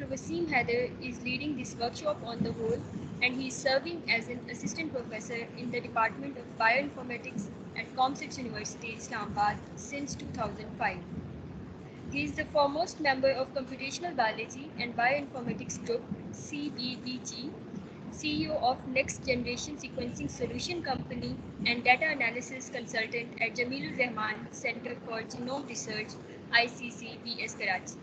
Dr. Wasim Haider is leading this workshop on the whole, and he is serving as an assistant professor in the Department of Bioinformatics at ComScience University, Islamabad since 2005. He is the foremost member of Computational Biology and Bioinformatics Group, CBBG, CEO of Next Generation Sequencing Solution Company and data analysis consultant at Jamilur Rahman Center for Genome Research, ICCBS Karachi.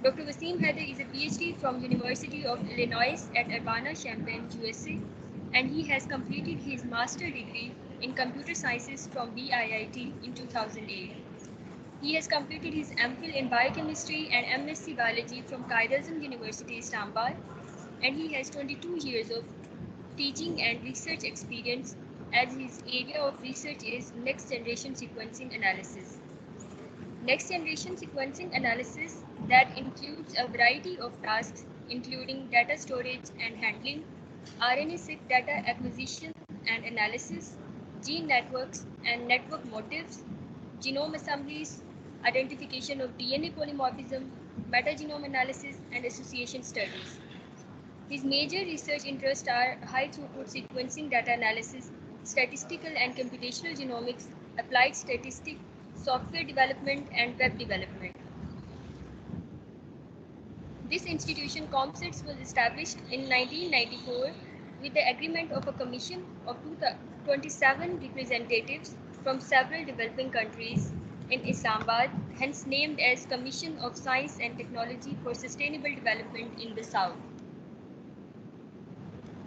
Dr. Wasim Haider is a PhD from University of Illinois at Urbana-Champaign, USA, and he has completed his master degree in computer sciences from BIIT in 2008. He has completed his MPhil in biochemistry and MSc biology from Quaid-e-Azam University, Islamabad, and he has 22 years of teaching and research experience as his area of research is next generation sequencing analysis. Next generation sequencing analysis that includes a variety of tasks including data storage and handling, RNA-seq data acquisition and analysis, gene networks and network motifs, genome assemblies, identification of DNA polymorphism, metagenome analysis, and association studies. His major research interests are high-throughput sequencing data analysis, statistical and computational genomics, applied statistics, software development, and web development. This institution, ComScience, was established in 1994 with the agreement of a commission of 27 representatives from several developing countries in Islamabad, hence named as Commission of Science and Technology for Sustainable Development in the South.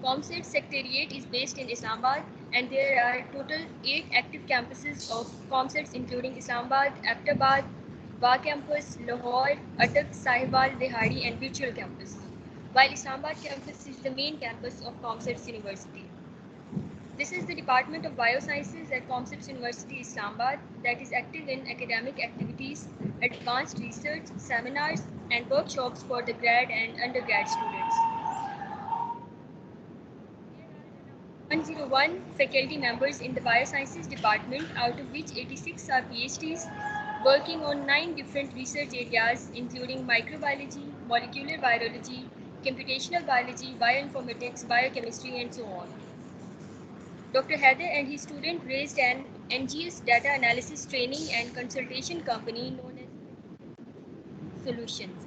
ComScience Secretariat is based in Islamabad, and there are total 8 active campuses of ComScience, including Islamabad, Abbottabad, Ba campus, Lahore, Attock, Sahiwal, Dehadi, and virtual campus, while Islamabad campus is the main campus of ComScience University. This is the Department of Biosciences at ComScience University, Islamabad, that is active in academic activities, advanced research, seminars, and workshops for the grad and undergrad students. 101 faculty members in the Biosciences Department, out of which 86 are PhDs, working on 9 different research areas, including microbiology, molecular virology, computational biology, bioinformatics, biochemistry, and so on. Dr. Haider and his student raised an NGS data analysis training and consultation company known as Solutions.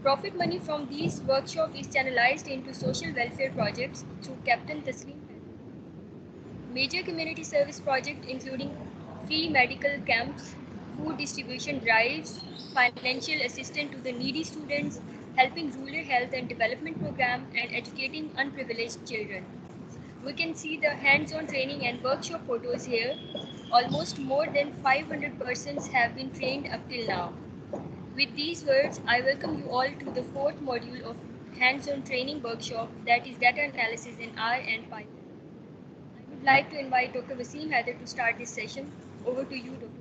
Profit money from these workshops is channelized into social welfare projects through Captain Taslim Haider. Major community service projects including free medical camps, food distribution drives, financial assistance to the needy students, helping rural health and development program, and educating unprivileged children. We can see the hands-on training and workshop photos here. Almost more than 500 persons have been trained up till now. With these words, I welcome you all to the 4th module of hands-on training workshop, that is data analysis in R and Python. I would like to invite Dr. Wasim Haider to start this session. Over to you, Dr.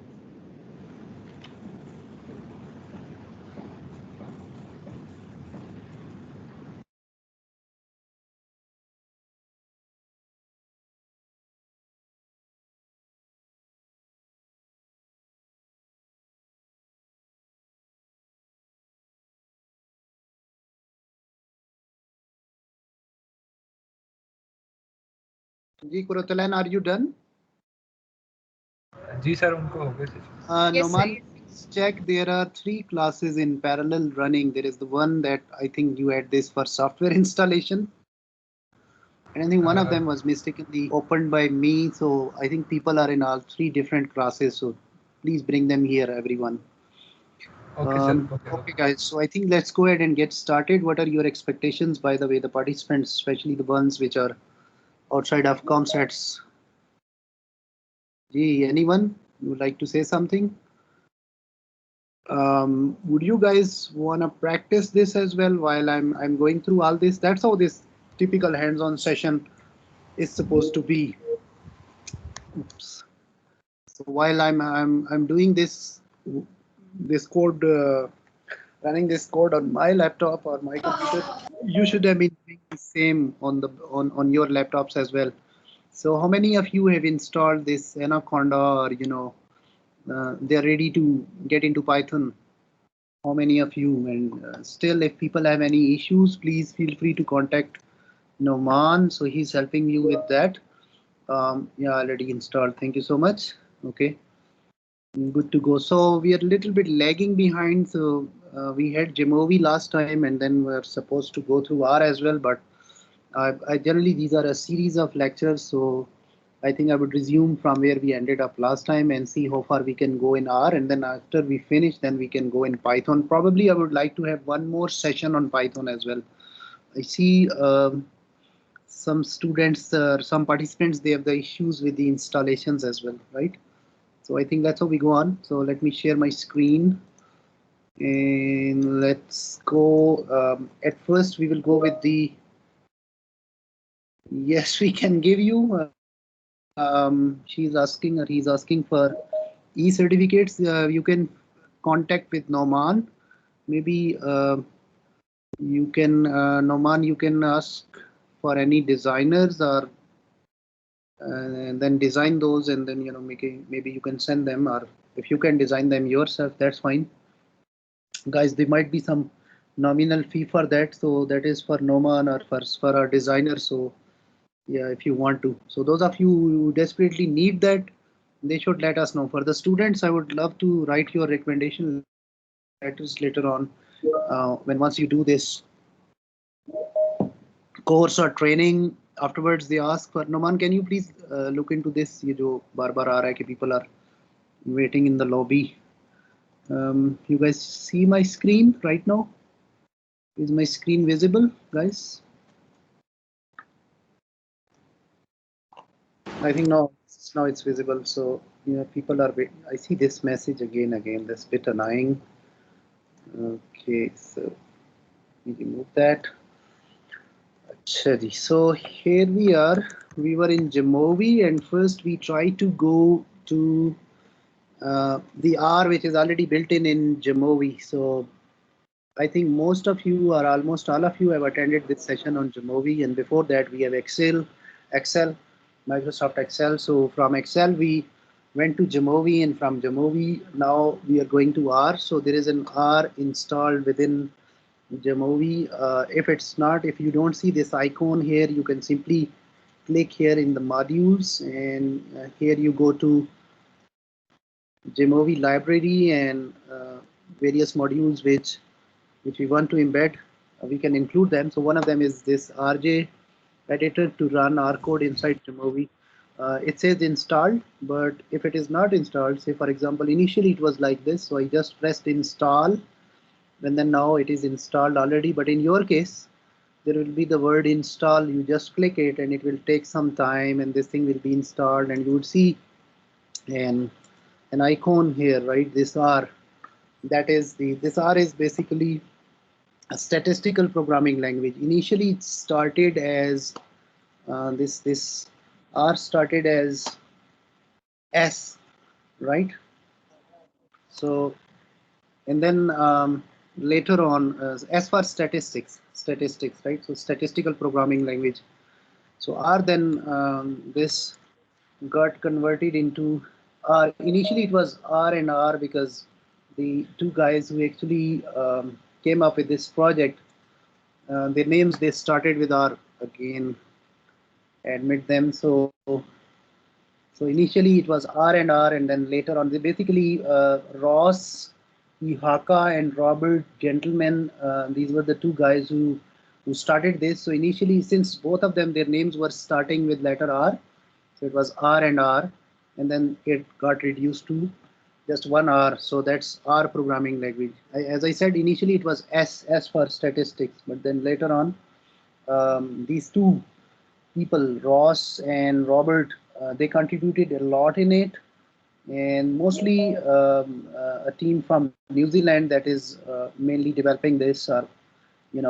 Ji Kurtalan, are you done? जी sir, उनको हो गए Yes, Noman, sir. check. There are 3 classes in parallel running. There is the one that I think you had this for software installation, and I think one of them was mistakenly opened by me. So I think people are in all 3 different classes. So please bring them here, everyone. Okay, sir. Okay, guys. So I think let's go ahead and get started. What are your expectations, by the way, the participants, especially the ones which are outside of ComStats? Gee, anyone would like to say something? Would you guys want to practice this as well while I'm going through all this? That's how this typical hands-on session is supposed to be. Oops. So while I'm doing this code, running this code on my laptop or my computer, you should have been doing the same on your laptops as well. So how many of you have installed this Anaconda, or they're ready to get into Python? how many of you, and still if people have any issues, please feel free to contact Noman, so he's helping you with that. Yeah, already installed. Thank you so much. Okay, good to go. So we are a little bit lagging behind. So we had Jamovi last time, and then we're supposed to go through R as well. But I generally these are a series of lectures, so I think I would resume from where we ended up last time and see how far we can go in R. And then after we finish, then we can go in Python. Probably I would like to have one more session on Python as well. I see. Some students some participants, they have the issues with the installations as well, right? So I think that's how we go on. So let me share my screen and let's go. At first we will go with the, yes, we can give you, she's asking or he's asking for e-certificates. You can contact with Noman. Maybe you can, Noman, you can ask for any designers or and then design those, and then making, maybe you can send them, or if you can design them yourself, that's fine. Guys, there might be some nominal fee for that, so that is for Noman or for our designer. So yeah, if you want to, so those of you who desperately need that, they should let us know. For the students, I would love to write your recommendation letters later on, when once you do this course or training. Afterwards they ask for, Noman, can you please look into this, ये जो बार बार आ रहा है कि people are waiting in the lobby. You guys see my screen right now? Is my screen visible, guys? I think now it's visible. So people are waiting. I see this message again. That's a bit annoying. Okay, so we remove that. Achha ji. So here we are. We were in Jamovi, and first we tried to go to the R, which is already built in Jamovi. So I think most of you, or almost all of you, have attended this session on Jamovi, and before that we have Excel, Microsoft Excel. So from Excel we went to Jamovi, and from Jamovi now we are going to R. So there is an R installed within Jamovi. If you don't see this icon here, you can simply click here in the modules, and here you go to Jamovi library, and various modules which we want to embed, we can include them. So one of them is this RJ editor to run our code inside Jamovi. It says installed, but if it is not installed, say for example, initially it was like this, so I just pressed install, and then now it is installed already. But in your case, there will be the word install. You just click it, and it will take some time, and this thing will be installed, and you would see an icon here, right? This R, this R is basically a statistical programming language. Initially, it started as this R started as S, right? So, and then later on, S for statistics, right? So statistical programming language. So R, then this got converted into R. Initially, it was R and R because the two guys who actually came up with this project, their names, they started with R again. Admit them. So initially it was R and R, and then later on, they basically Ross Ihaka and Robert Gentleman. These were the two guys who started this. So initially, since both of them, their names were starting with letter R, so it was R and R, and then it got reduced to just one R. So that's R programming language. As I said, initially it was S for statistics, but then later on, these two people, Ross and Robert, they contributed a lot in it, and mostly a team from New Zealand that is mainly developing this. They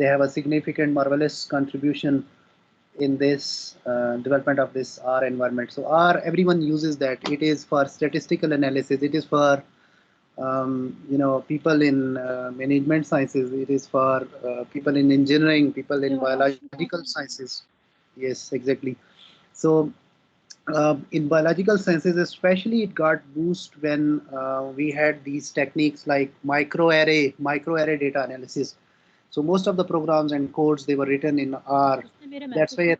have a significant, marvelous contribution in this development of this R environment. So R, everyone uses that. It is for statistical analysis. It is for people in management sciences. It is for people in engineering, people in biological sciences. Yes, exactly. So In biological sciences, especially, it got boost when we had these techniques like microarray data analysis. So most of the programs and codes they were written in R. That's why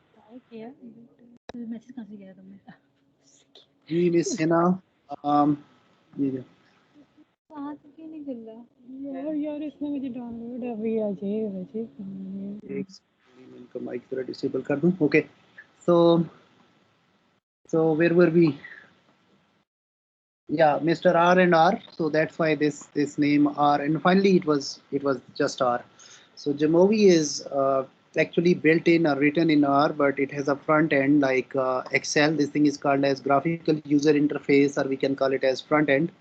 जी miss Hina ये एक second, इनका mic जरा disable कर दूं. Okay, so where were we? Yeah, Mr. R and R. So that's why this name R. And finally, it was just R. So Jamovi is actually built in or written in R, but it has a front end like Excel. This thing is called as graphical user interface, or we can call it as front end.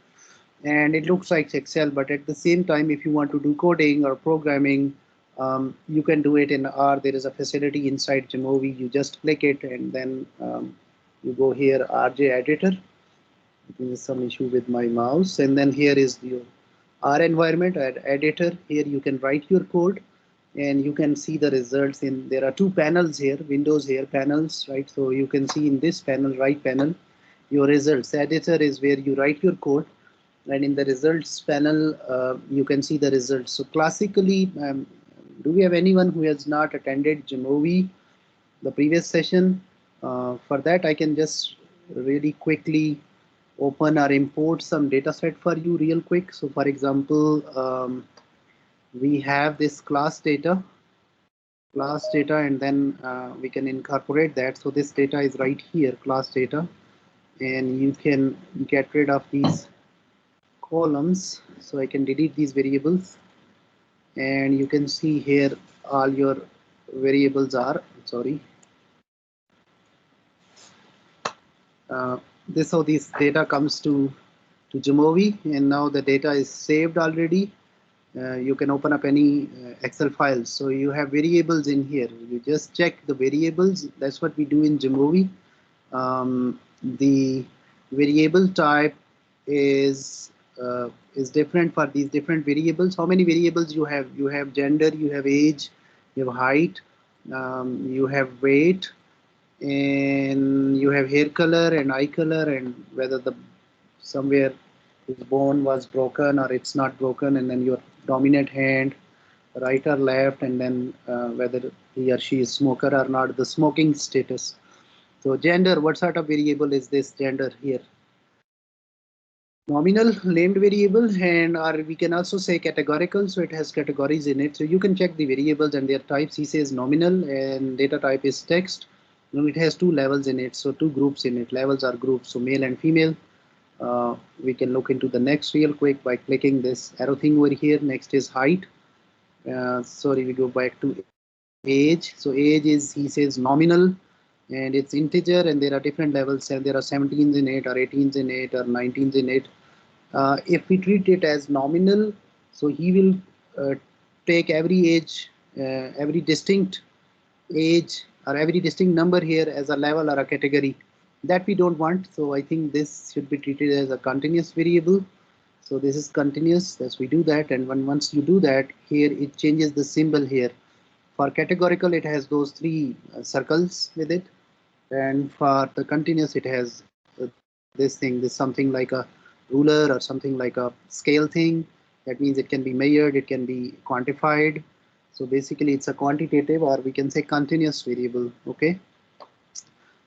And it looks like Excel, but at the same time, if you want to do coding or programming, you can do it in R. There is a facility inside Jamovi. You just click it, and then you go here, RJ editor. I think there's some issue with my mouse, and then here is your R environment editor. Here you can write your code, and you can see the results. In there are two panels here, windows here, panels, right? So you can see in this panel, right panel, your results. Editor is where you write your code, and in the results panel you can see the results. So classically, do we have anyone who has not attended Jamovi, the previous session? For that, I can just really quickly open or import some data set for you real quick. So for example, we have this class data, and then we can incorporate that. So this data is right here, class data, and you can get rid of these columns. So I can delete these variables, and you can see here all your variables are, sorry, this how this data comes to Jamovi, and now the data is saved already. You can open up any Excel files. So you have variables in here. You just check the variables. That's what we do in Jamovi. The variable type is different for these different variables. How many variables you have? You have gender, you have age, you have height, you have weight, and you have hair color and eye color, and whether the somewhere his bone was broken or it's not broken, and then your dominant hand, right or left, and then whether he or she is smoker or not, the smoking status. So gender, what sort of variable is this gender here? Nominal named variable, and or we can also say categorical, so it has categories in it. So you can check the variables and their types. He says nominal, and data type is text. Now it has two levels in it, so two groups in it. Levels are groups, so male and female. We can look into the next real quick by clicking this arrow thing over here. Next is height. Sorry, we go back to age. So age is, he says, nominal, and it's integer, and there are different levels, and there are 17s in it, or 18s in it, or 19s in it. If we treat it as nominal, so he will take every age, every distinct age, or every distinct number here as a level or a category. That we don't want. So I think this should be treated as a continuous variable. So this is continuous. Yes, we do that, and once you do that, here it changes the symbol here. For categorical, it has those three circles with it, and for the continuous, it has this thing, this something like a ruler or something like a scale thing. That means it can be measured, it can be quantified. So basically, it's a quantitative, or we can say continuous variable. Okay.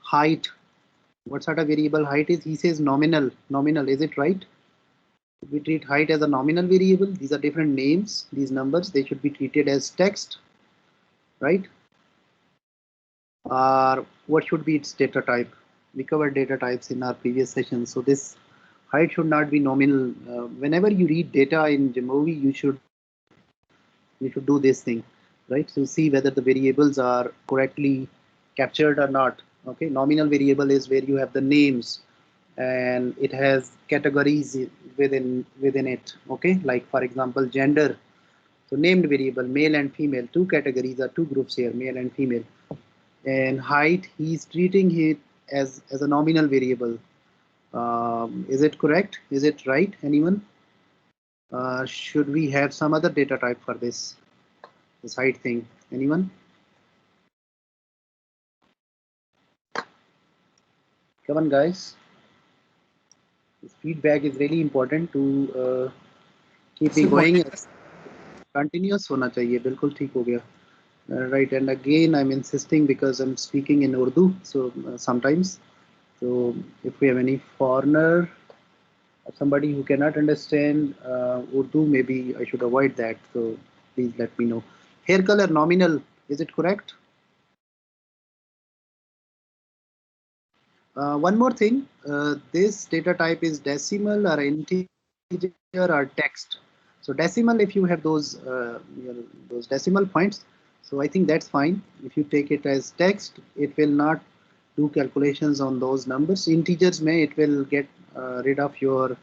Height. What sort of variable height is? He says nominal. Nominal, is it right? We treat height as a nominal variable. These are different names. These numbers, they should be treated as text, right? Or what should be its data type? We covered data types in our previous session. So this height should not be nominal. Whenever you read data in Jamovi, you should do this thing, right? So see whether the variables are correctly captured or not. Okay, nominal variable is where you have the names, and it has categories within it. Okay, like for example, gender. So named variable, male and female, two categories or two groups here, male and female. And height, he's treating it as a nominal variable. Is it correct? Is it right? Anyone? Should we have some other data type for this height thing? Anyone? Come on, guys. This feedback is really important to keep me going. Continuous होना चाहिए, बिल्कुल ठीक हो गया. Right, and again I'm insisting because I'm speaking in Urdu, so sometimes. So if we have any foreigner, somebody who cannot understand Urdu, maybe I should avoid that. So please let me know. Hair color nominal, is it correct? One more thing, this data type is decimal or integer or text. So decimal, if you have those decimal points, so I think that's fine. If you take it as text, it will not do calculations on those numbers. Integers may it will get rid of your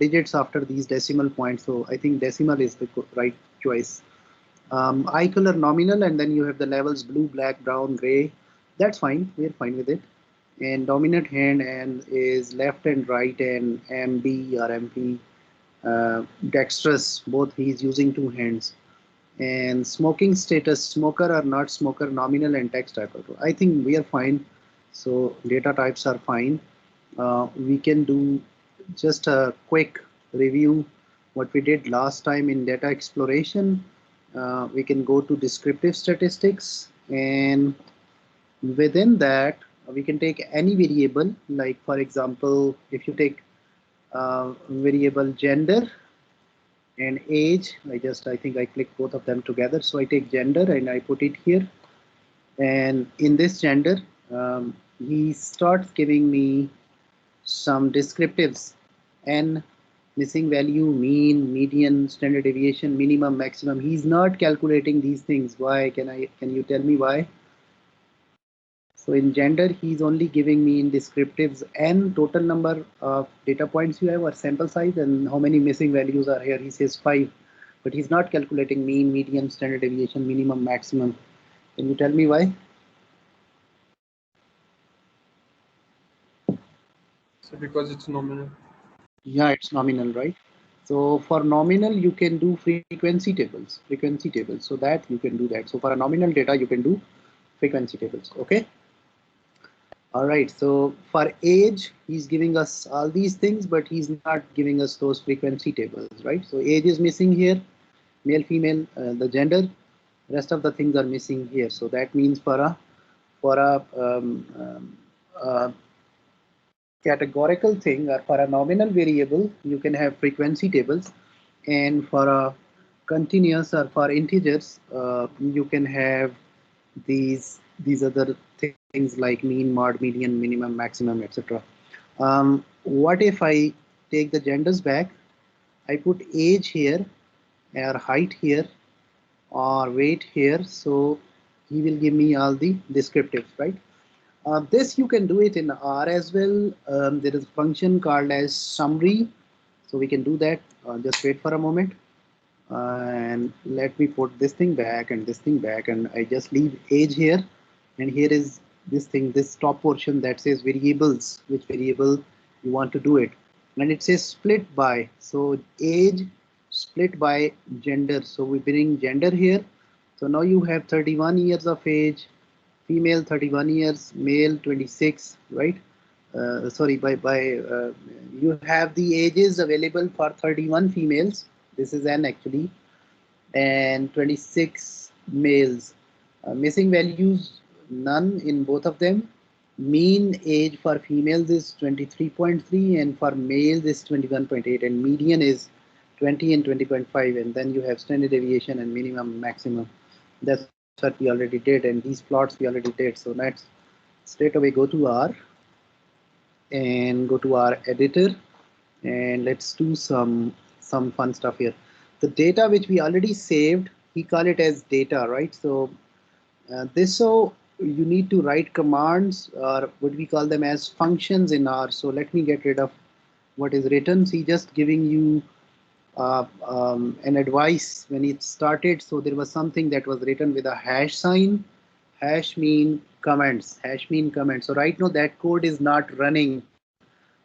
digits after these decimal points. So I think decimal is the right choice. Eye color nominal, and then you have the levels blue, black, brown, gray. That's fine. We're fine with it. And dominant hand and is left and right, and MB or MP dexterous. Both he's using two hands. And smoking status, smoker or not smoker, nominal and text type. I think we are fine. So data types are fine. We can do just a quick review what we did last time in data exploration. We can go to descriptive statistics, and within that we can take any variable, like for example if you take variable gender and age. I think I click both of them together, so I take gender and I put it here, and in this gender he starts giving me some descriptives: n, missing value, mean, median, standard deviation, minimum, maximum. He's not calculating these things. Why? Can you tell me why? So in gender, he's only giving me in descriptives n, total number of data points you have or sample size, and how many missing values are here. He says 5, but he's not calculating mean, median, standard deviation, minimum, maximum. Can you tell me why? So because it's nominal. Yeah, it's nominal, right? So for nominal, you can do frequency tables, so that you can do that. So for a nominal data, you can do frequency tables, okay? All right, so for age, he's giving us all these things, but he's not giving us those frequency tables, right? So age is missing here, male, female, the gender, rest of the things are missing here. So that means for a categorical thing, or for a nominal variable, you can have frequency tables, and for a continuous or for integers, you can have these other things like mean, mod, median, minimum, maximum, etc. What if I take the genders back? I put age here, or height here, or weight here, so he will give me all the descriptives, right? This you can do it in R as well. There is a function called as summary, so we can do that. Just wait for a moment, and let me put this thing back and this thing back, and I just leave age here, and here is this thing, this top portion that says variables, which variable you want to do it, and it says split by. So age split by gender, so we bring gender here. So now you have 31 years of age, female 31 years, male 26, right? Sorry, you have the ages available for 31 females, this is n actually, and 26 males. Missing values, none in both of them. Mean age for females is 23.3 and for males is 21.8, and median is 20 and 20.5, and then you have standard deviation and minimum, maximum. That's what we already did, and these plots we already did. So let's straight away go to R and go to our editor, and let's do some fun stuff here. The data which we already saved, we call it as data, right? So so you need to write commands, or what we call them as functions in R. So let me get rid of what is written. See, just giving you an advice when it started. So there was something that was written with a hash sign. Hash mean comments, hash mean comments. So right now that code is not running,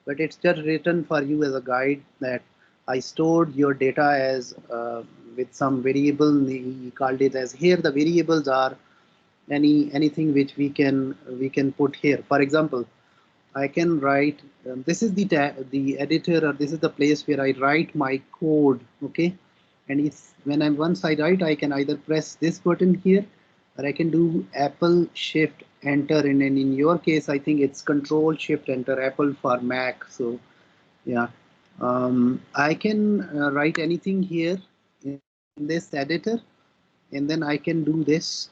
but it's just written for you as a guide that I stored your data as with some variable. He called it as, here the variables are anything which we can put here. For example, I can write. This is the editor, or this is the place where I write my code. Okay, and it's when I once I write, I can either press this button here, or I can do Apple Shift Enter. And in your case, I think it's Control Shift Enter. Apple for Mac. So yeah, I can write anything here in this editor, and then I can do this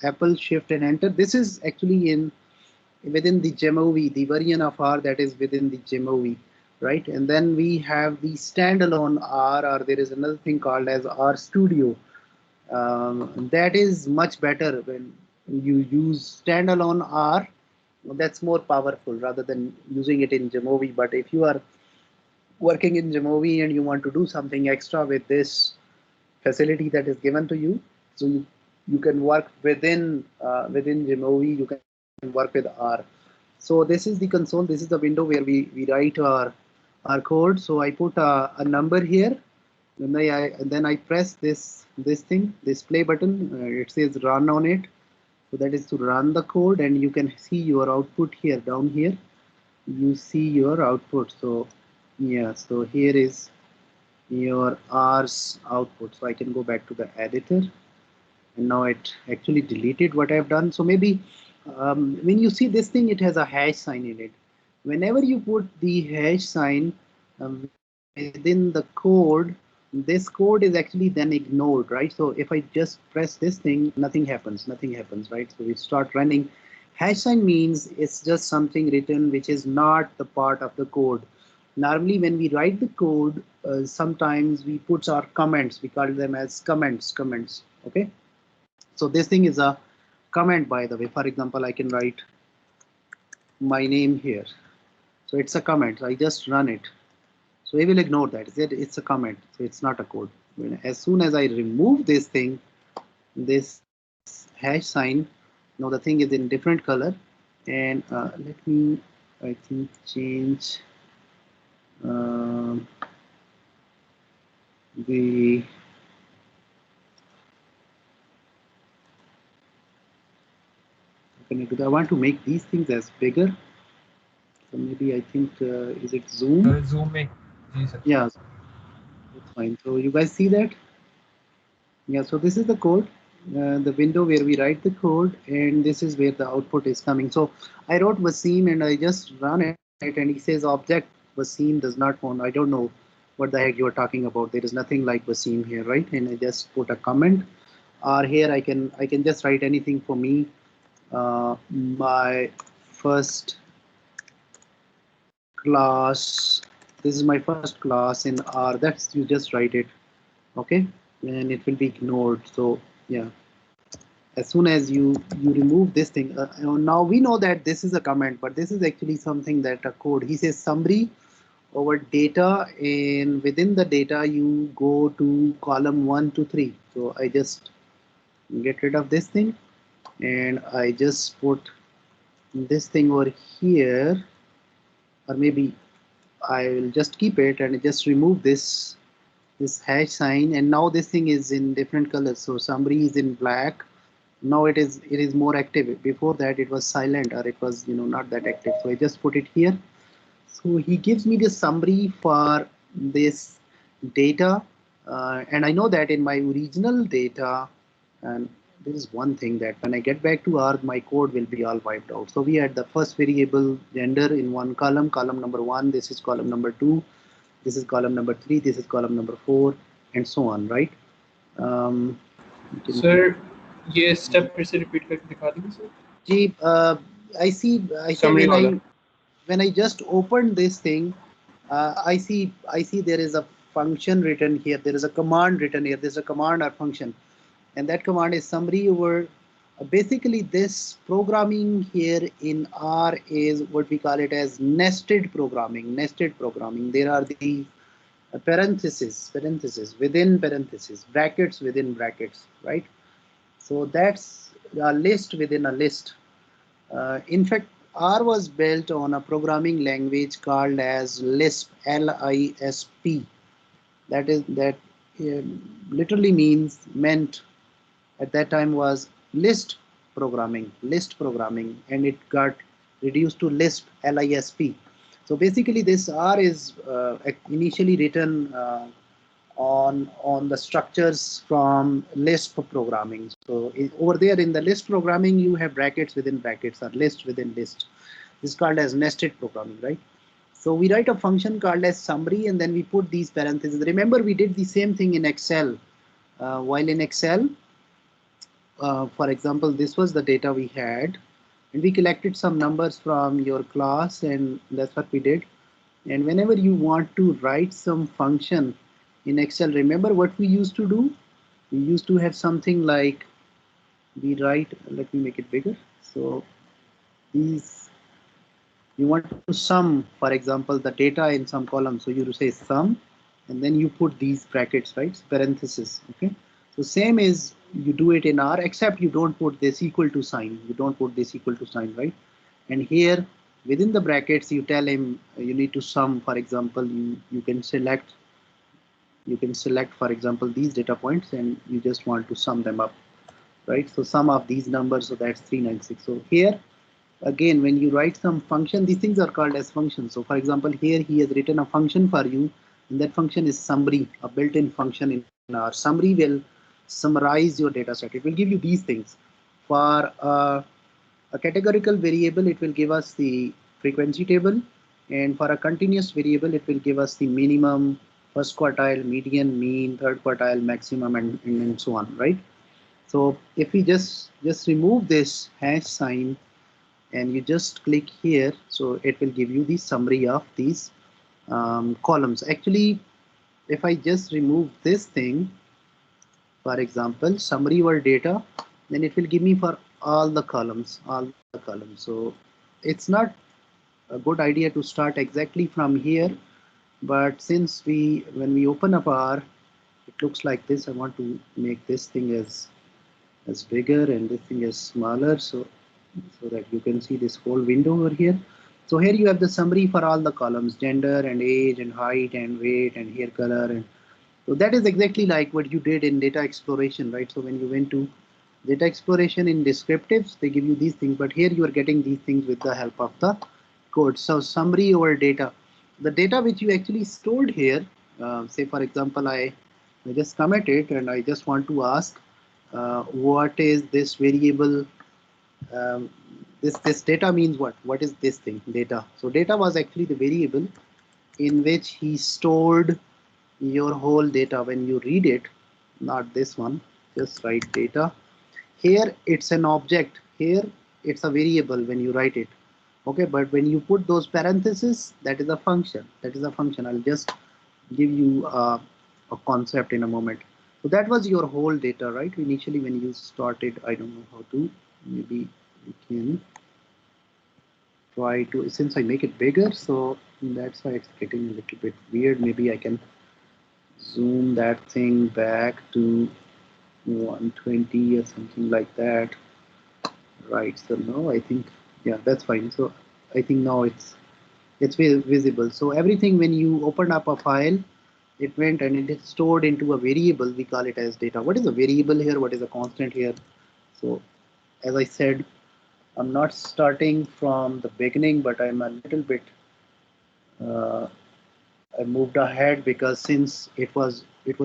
Apple Shift and Enter. This is actually in within the GEMOV, the version of R that is within the GEMOV, right? And then we have the standalone R, or there is another thing called as R Studio. That is much better when you use standalone R. That's more powerful rather than using it in GEMOV. But if you are working in GEMOV and you want to do something extra with this facility that is given to you, so you can work within GEMOV, you can work with R. So this is the console, this is the window where we write our code. So I put a number here, and then I press this thing, this play button. It says run on it. So that is to run the code, and you can see your output here. Down here, you see your output. So yeah, so here is your R's output. So I can go back to the editor, and now it actually deleted what I've done. So maybe when you see this thing, it has a hash sign in it. Whenever you put the hash sign within the code, this code is actually then ignored, right? So if I just press this thing, nothing happens, right? So we start running. Hash sign means it's just something written which is not the part of the code. Normally when we write the code, sometimes we put our comments, we call them as comments, okay? So this thing is a comment, by the way. For example, I can write my name here. So it's a comment. I just run it. So we will ignore that. It's a comment. So it's not a code. As soon as I remove this thing, this hash sign, now the thing is in different color. And let me, I think, change the I want to make these things as bigger. So maybe I think is it zoom? Zoom में जी sir. Yeah, it's fine. So you guys see that? Yeah. So this is the code, the window where we write the code, and this is where the output is coming. So I wrote Wasim and I just run it, and he says object Wasim does not found. I don't know what the heck you are talking about. There is nothing like Wasim here, right? And I just put a comment. Or here I can just write anything for me. My first class, this is my first class in R. That's, you just write it, okay, and it will be ignored. So yeah, as soon as you remove this thing, now we know that this is a comment, but this is actually something that a code. He says summary over data, and within the data you go to column 1 to 3. So I just get rid of this thing, and I just put this thing over here, or maybe I will just keep it and just remove this hash sign, and now this thing is in different colors. So summary is in black. Now it is more active. Before that it was silent, or it was not that active. So I just put it here. So he gives me the summary for this data, and I know that in my original data, and there is one thing that when I get back to R, my code will be all wiped out. So we had the first variable gender in one column, column number 1. This is column number 2. This is column number 3. This is column number 4, and so on, right? Sir ये step फिर से repeat करके दिखा देंगे sir. जी, I see. I say Summary वाला. when I just opened this thing, I see there is a function written here. There is a command written here. There's a command or function, and that command is summary over. Basically, this programming here in R is what we call it as nested programming. Nested programming. There are the parentheses within parentheses, brackets within brackets, right? So that's a list within a list. In fact, R was built on a programming language called as Lisp, L-I-S-P. That literally meant at that time was list programming, and it got reduced to Lisp, LISP. So basically this R is initially written on the structures from Lisp programming. So over there in the Lisp programming, you have brackets within brackets or list within list. This is called as nested programming, right? So we write a function called as summary, and then we put these parentheses. Remember, we did the same thing in Excel. While in Excel, for example, this was the data we had, and we collected some numbers from your class, and that's what we did. And whenever you want to write some function in Excel, remember what we used to do? We used to have something like we write, let me make it bigger. So these, you want to sum, for example, the data in some column. So you say sum, and then you put these brackets, right? Parentheses, okay? So same is you do it in R, except you don't put this equal to sign. You don't put this equal to sign, right? And here within the brackets, you tell him you need to sum. For example, you can select, for example, these data points, and you just want to sum them up, right? So sum of these numbers, so that's 396. So here again, when you write some function, these things are called as functions. So for example, here he has written a function for you, and that function is summary, a built-in function in our summary will summarize your data set. It will give you these things. For a categorical variable, it will give us the frequency table, and for a continuous variable, it will give us the minimum, first quartile, median, mean, third quartile, maximum, and so on, right? So if we just remove this hash sign and you just click here, so it will give you the summary of these columns. Actually, if I just remove this thing, for example, summary or data, then it will give me for all the columns, So it's not a good idea to start exactly from here, but since when we open up R, it looks like this. I want to make this thing as bigger and this thing is smaller, so that you can see this whole window over here. So here you have the summary for all the columns, gender and age and height and weight and hair color, and so that is exactly like what you did in data exploration, right? So when you went to data exploration in descriptives, they give you these things, but here you are getting these things with the help of the code. So summary over data, the data which you actually stored here, say for example, I just commit it and I just want to ask what is this variable, um, this data means what is this thing, data. So data was actually the variable in which he stored your whole data. When you read it, not this one, just write data. Here it's an object, here it's a variable when you write it, okay? But when you put those parentheses, that is a function. I'll just give you a concept in a moment. So that was your whole data, right? Initially when you started, I don't know how to, maybe you can try to, since I make it bigger, so that's why it's getting a little bit weird. Maybe I can zoom that thing back to 120 or something like that, right? So now I think, yeah, that's fine. So I think now it's visible. So everything, when you open up a file, it went and it is stored into a variable. We call it as data. What is a variable here? What is a constant here? So as I said, I'm not starting from the beginning, but I'm a little bit I moved ahead because since it was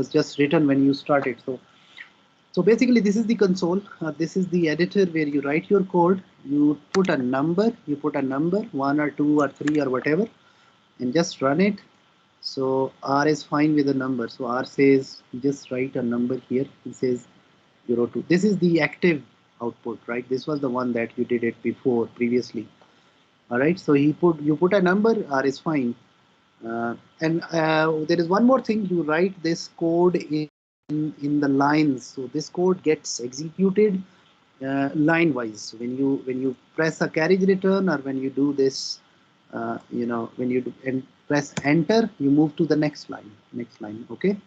just written when you started. So basically this is the console. This is the editor where you write your code. You put a number, 1 or 2 or 3 or whatever, and just run it. So R is fine with a number. So R says just write a number here. It says 02. This is the active output, right? This was the one that you did it previously. All right. So you put a number. R is fine. And there is one more thing. You write this code in the lines. So this code gets executed line wise. When you press a carriage return, or when you do this, when you do, and press enter, you move to the next line. Okay.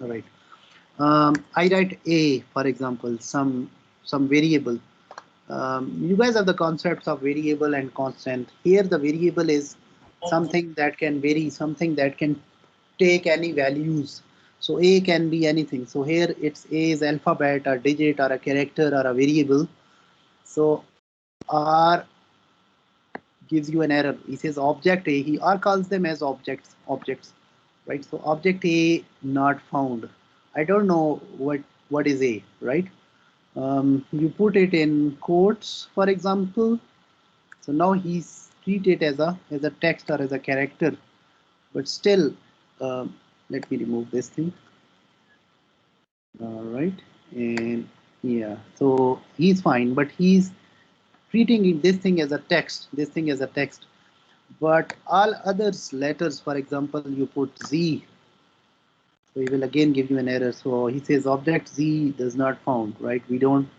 All right. I write a, for example, some variable. You guys have the concepts of variable and constant. Here the variable is something that can vary, something that can take any values. So a can be anything. So here it's a is alphabet, a digit, or a character, or a variable. So R gives you an error. He says object A, he or calls them as objects, right? So object A not found. I don't know what is A, right? You put it in quotes, for example. So now he's treat it as a text or as a character, but still, let me remove this thing. All right, and yeah, so he's fine, but he's treating this thing as a text, but all others letters, for example, you put Z, so he will again give you an error. So he says object Z does not found, right? We don't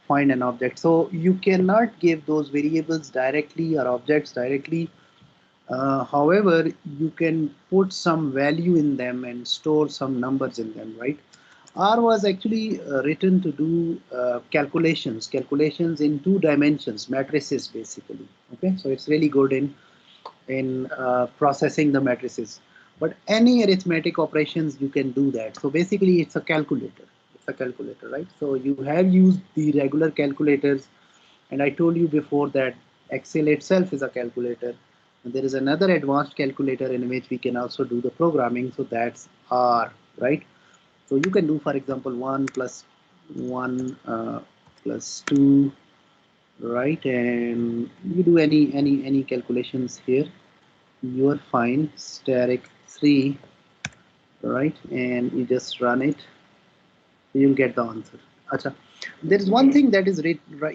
find an object. So you cannot give those variables directly or objects directly. However, you can put some value in them and store some numbers in them, right? R was actually written to do calculations in 2 dimensions, matrices basically. Okay, so it's really good in processing the matrices. But any arithmetic operations you can do that. So basically, it's a calculator. Right? So you have used the regular calculators, and I told you before that Excel itself is a calculator. And there is another advanced calculator in which we can also do the programming. So that's R, right? So you can do, for example, 1 plus 1 plus 2, right? And you do any calculations here. You are fine. Static 3, right? And you just run it. You'll get the answer. Acha. There is one thing that is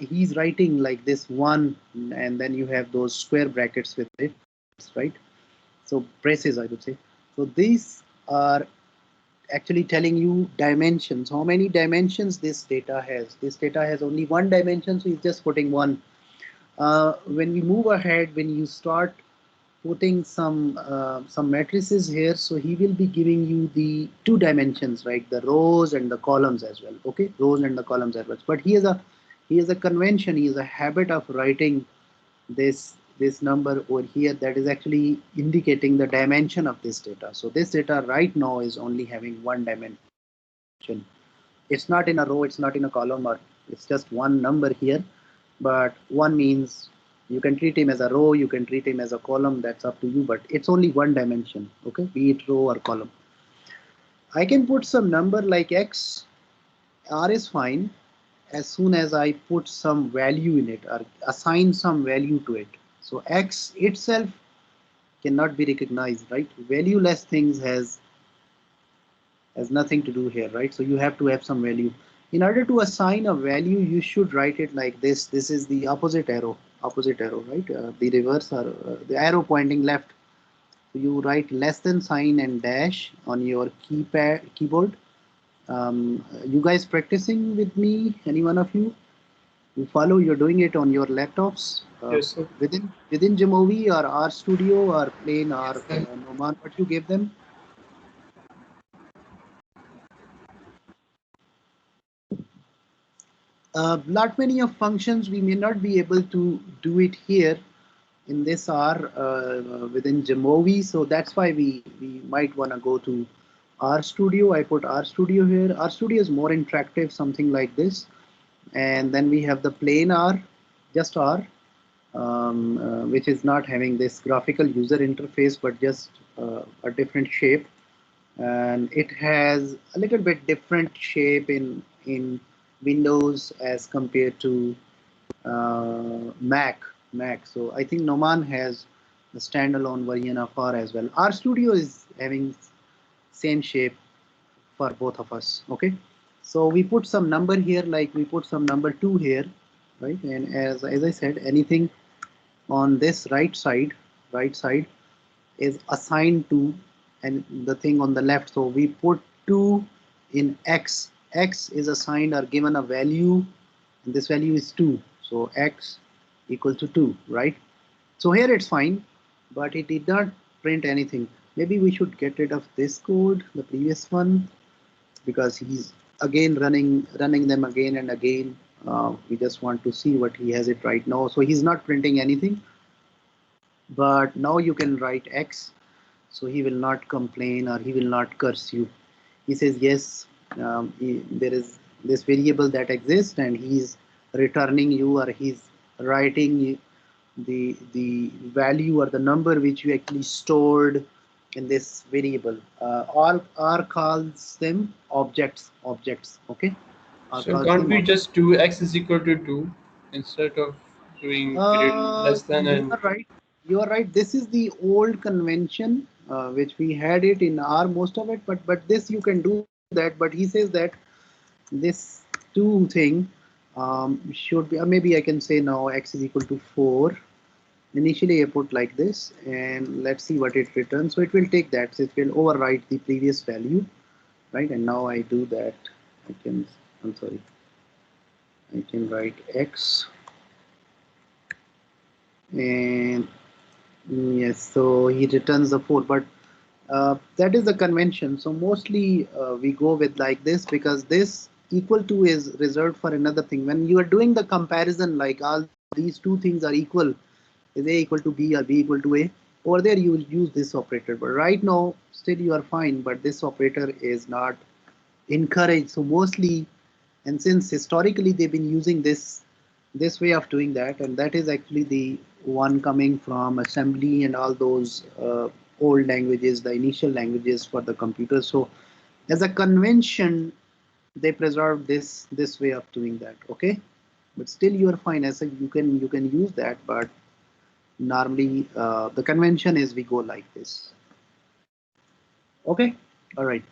he's writing like this 1, and then you have those square brackets with it, right? So braces, I would say. So these are actually telling you dimensions, how many dimensions this data has. This data has only 1 dimension, so he's just putting 1. When we move ahead, when you start putting some matrices here, so he will be giving you the 2 dimensions, right? The rows and the columns as well. Okay, rows and the columns as well. But he has a convention, he has a habit of writing this number over here that is actually indicating the dimension of this data. So this data right now is only having 1 dimension. It's not in a row, it's not in a column, or it's just one number here. But 1 means you can treat him as a row, you can treat him as a column, that's up to you, but it's only 1 dimension, okay, be it row or column. I can put some number like X, R is fine as soon as I put some value in it or assign some value to it. So X itself cannot be recognized, right? Valueless things has nothing to do here, right? So you have to have some value. In order to assign a value, you should write it like this. This is the opposite arrow, right? The reverse or the arrow pointing left. So you write less than sign and dash on your keyboard. You guys practicing with me? Any one of you? You follow? You're doing it on your laptops. Yes, sir. Within Jamovi or RStudio or Plain or Noman, what you gave them? Lot many of functions we may not be able to do it here in this R within Jamovi, so that's why we might want to go to RStudio. I put RStudio here. RStudio is more interactive, something like this, and then we have the plain R, just R, which is not having this graphical user interface but just a different shape, and it has a little bit different shape in Windows as compared to Mac. So I think Noman has the standalone version of R as well. RStudio is having same shape for both of us. Okay, so we put some number here, like we put some number 2 here, right? And as I said, anything on this right side is assigned to, and the thing on the left. So we put 2 in X. X is assigned or given a value, and this value is 2. So X equal to 2, right? So here it's fine, but it did not print anything. Maybe we should get rid of this code, the previous one, because he's again running them again and again. We just want to see what he has it right now. So he's not printing anything, but now you can write X, so he will not complain or he will not curse you. He says yes, there is this variable that exists and he's returning you, or he's writing the value or the number which you actually stored in this variable. All R calls them objects. Okay, R So calls can't them we objects. just do x is equal to 2 instead of doing greater less than You and are right. You are right. This is the old convention which we had it in R most of it, but this you can do that. But he says that this two thing should be, maybe I can say now x is equal to 4. Initially I put like this, and let's see what it returns. So it will take that, so it will overwrite the previous value, right? And now I do that. I can, I'm sorry, I can write x, and yes, so he returns the 4, but that is the convention. So mostly we go with like this, because this equal to is reserved for another thing. When you are doing the comparison, like all these two things are equal, is a equal to b or b equal to a, over there you will use this operator. But right now still you are fine, but this operator is not encouraged. So mostly, and since historically they've been using this way of doing that, and that is actually the one coming from assembly and all those old languages, the initial languages for the computer. So as a convention, they preserve this way of doing that. Okay, but still you are fine. As a, you can use that, but normally the convention is we go like this. Okay, all right.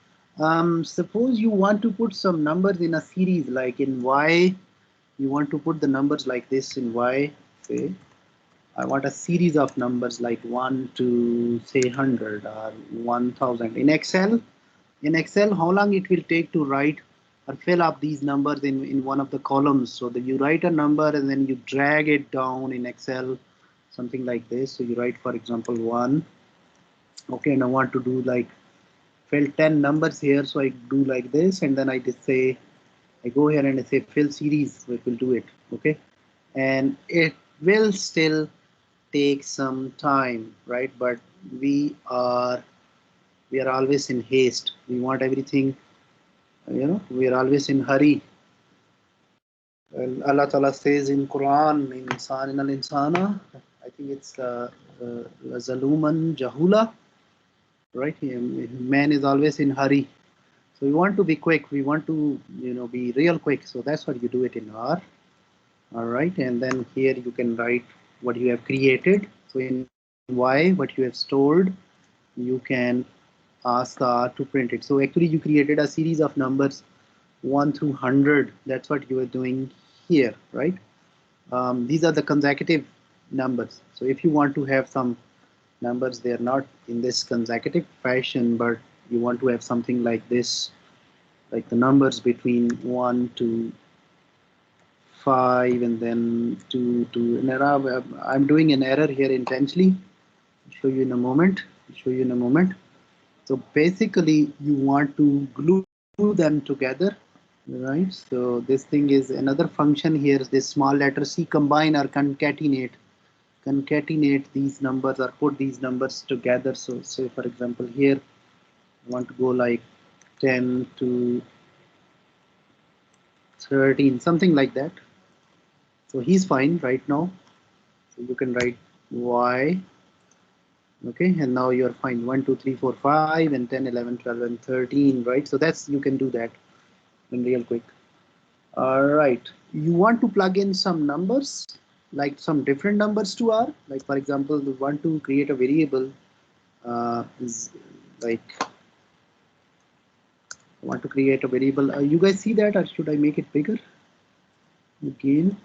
Suppose you want to put some numbers in a series, like in y, you want to put the numbers like this in y. Say I want a series of numbers like 1 to say 100 or 1000 in Excel. In Excel, how long it will take to write or fill up these numbers in one of the columns? So that you write a number and then you drag it down in Excel, something like this. So you write, for example, 1. Okay, and I want to do like fill 10 numbers here. So I do like this, and then I just say, I go here and I say fill series, so it will do it. Okay, and it will still take some time, right? But we are always in haste. We want everything, we are always in hurry. Allah Ta'ala says in Quran, in Insan al Insana, I think it's Zaluman Jahula, right? Man is always in hurry. So we want to be quick. We want to, be real quick. So that's what you do it in R. All right, and then here you can write what you have created. So in Y, what you have stored, you can ask the R to print it. So actually you created a series of numbers 1 through 100. That's what you are doing here, right? These are the consecutive numbers. So if you want to have some numbers, they are not in this consecutive fashion, but you want to have something like this, like the numbers between 1 to 5 and then 2 to an error. I'm doing an error here intentionally. I'll show you in a moment. So basically you want to glue them together, right? So this thing is another function here, is this small letter C, combine or concatenate these numbers or put these numbers together. So say for example here I want to go like 10 to 13, something like that. So he's fine right now. So you can write Y. Okay, and now you're fine. 1 2 3 4 5 and 10 11 12 and 13, right? So that's, you can do that in real quick. All right, you want to plug in some numbers, like some different numbers to R, like for example you want to create a variable is like I want to create a variable. You guys see that, or should I make it bigger again?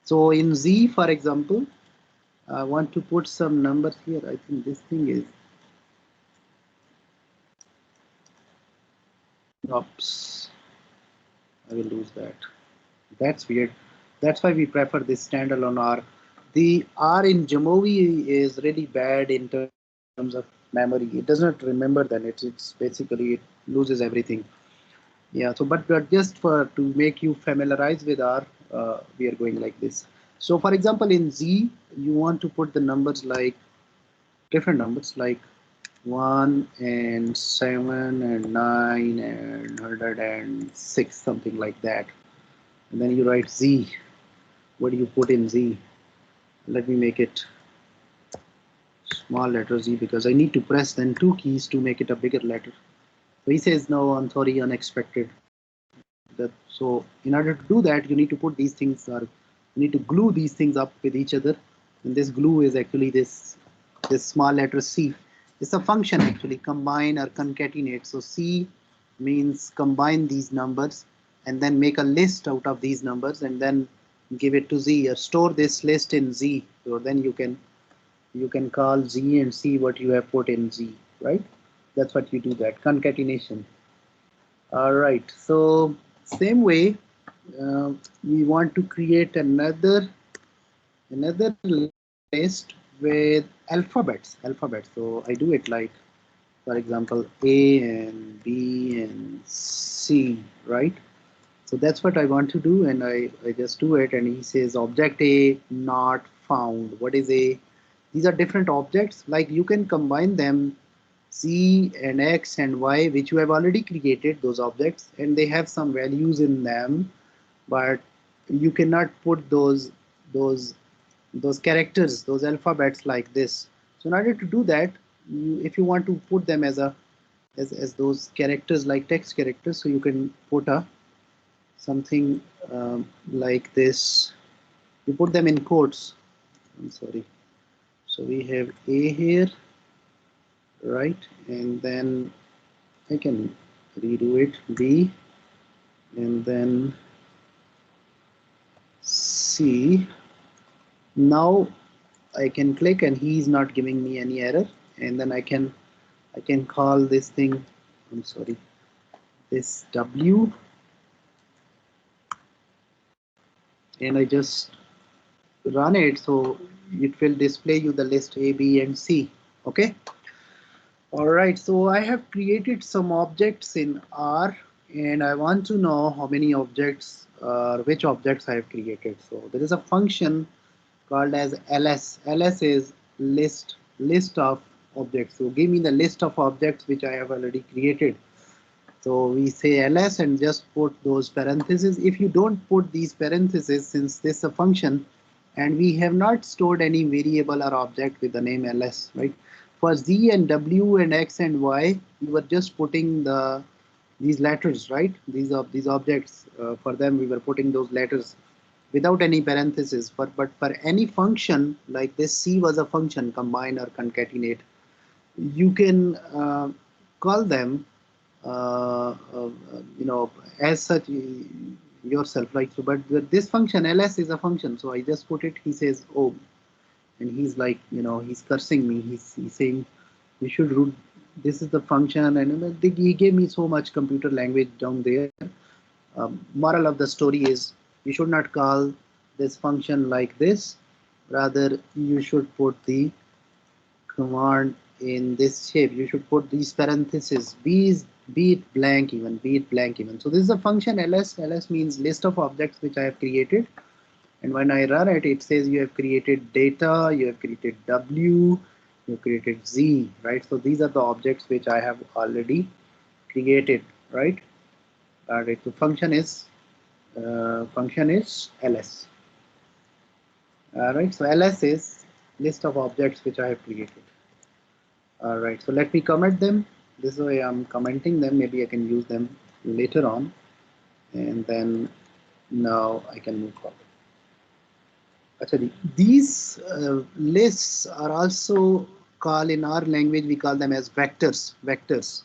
So in Z, for example, I want to put some numbers here. I think this thing is, oops, I will lose that. That's weird. That's why we prefer this standalone R. The R in Jamovi is really bad in terms of memory. It does not remember that. It's basically, it loses everything. Yeah. So, but just for to make you familiarize with R, we are going like this. So, for example, in Z, you want to put the numbers like different numbers like 1 and 7 and 9 and 106, something like that. And then you write Z. what do you put in Z? Let me make it small letter Z because I need to press then two keys to make it a bigger letter. So he says, no, I'm sorry, unexpected. So in order to do that, you need to put these things, or you need to glue these things up with each other. And this glue is actually this small letter C. It's a function actually, combine or concatenate. So C means combine these numbers and then make a list out of these numbers and then give it to Z, or store this list in Z. So then you can call Z and see what you have put in Z, right? That's what you do, that concatenation. All right, so same way, we want to create another list with alphabets. So I do it like, for example, A and B and C, right? So that's what I want to do, and I just do it, and he says object A not found. What is A? These are different objects, like you can combine them, Z and X and Y, which you have already created, those objects, and they have some values in them, but you cannot put those characters, those alphabets like this. So in order to do that, if you want to put them as those characters, like text characters, so you can put a something like this. You put them in quotes. I'm sorry. So we have A here, right? And then I can redo it, B, and then C. Now I can click and he's not giving me any error, and then I can call this thing, I'm sorry, this W, and I just run it, so it will display you the list A, B, and C. Okay. All right, so I have created some objects in R, and I want to know how many objects, which objects I have created. So there is a function called as ls. Ls is list of objects. So give me the list of objects which I have already created. So we say ls and just put those parentheses. If you don't put these parentheses, since this is a function, and we have not stored any variable or object with the name ls, right? For z and w and x and y, we were just putting these letters, right? These objects, for them we were putting those letters without any parentheses. But for any function like this, C was a function, combine or concatenate, you can call them as such yourself, like so. But this function ls is a function, so I just put it. He says, oh, and he's like, he's cursing me. He's saying you should root. This is the function, and he gave me so much computer language down there. Moral of the story is you should not call this function like this. Rather, you should put the command in this shape. You should put these parentheses, be it blank even, So this is a function ls. Ls means list of objects which I have created. And when I run it, it says you have created data, you have created W, you have created Z, right? So these are the objects which I have already created, right? All right. So function is ls. All right. So ls is list of objects which I have created. All right. So let me comment them. This way I'm commenting them. Maybe I can use them later on, and then now I can move forward. Actually, these lists are also called, in our language we call them as vectors.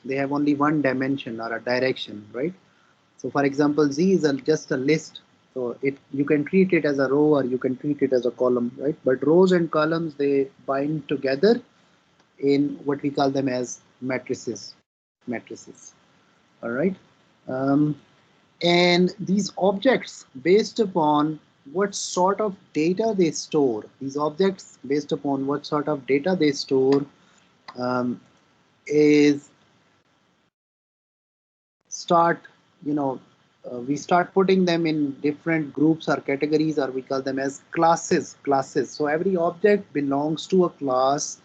They have only one dimension or a direction, right? So for example, Z is just a list, so you can treat it as a row or you can treat it as a column, right? But rows and columns, they bind together in what we call them as matrices. All right. um, and these objects, based upon what sort of data they store, is start, we start putting them in different groups or categories, or we call them as classes. So every object belongs to a class.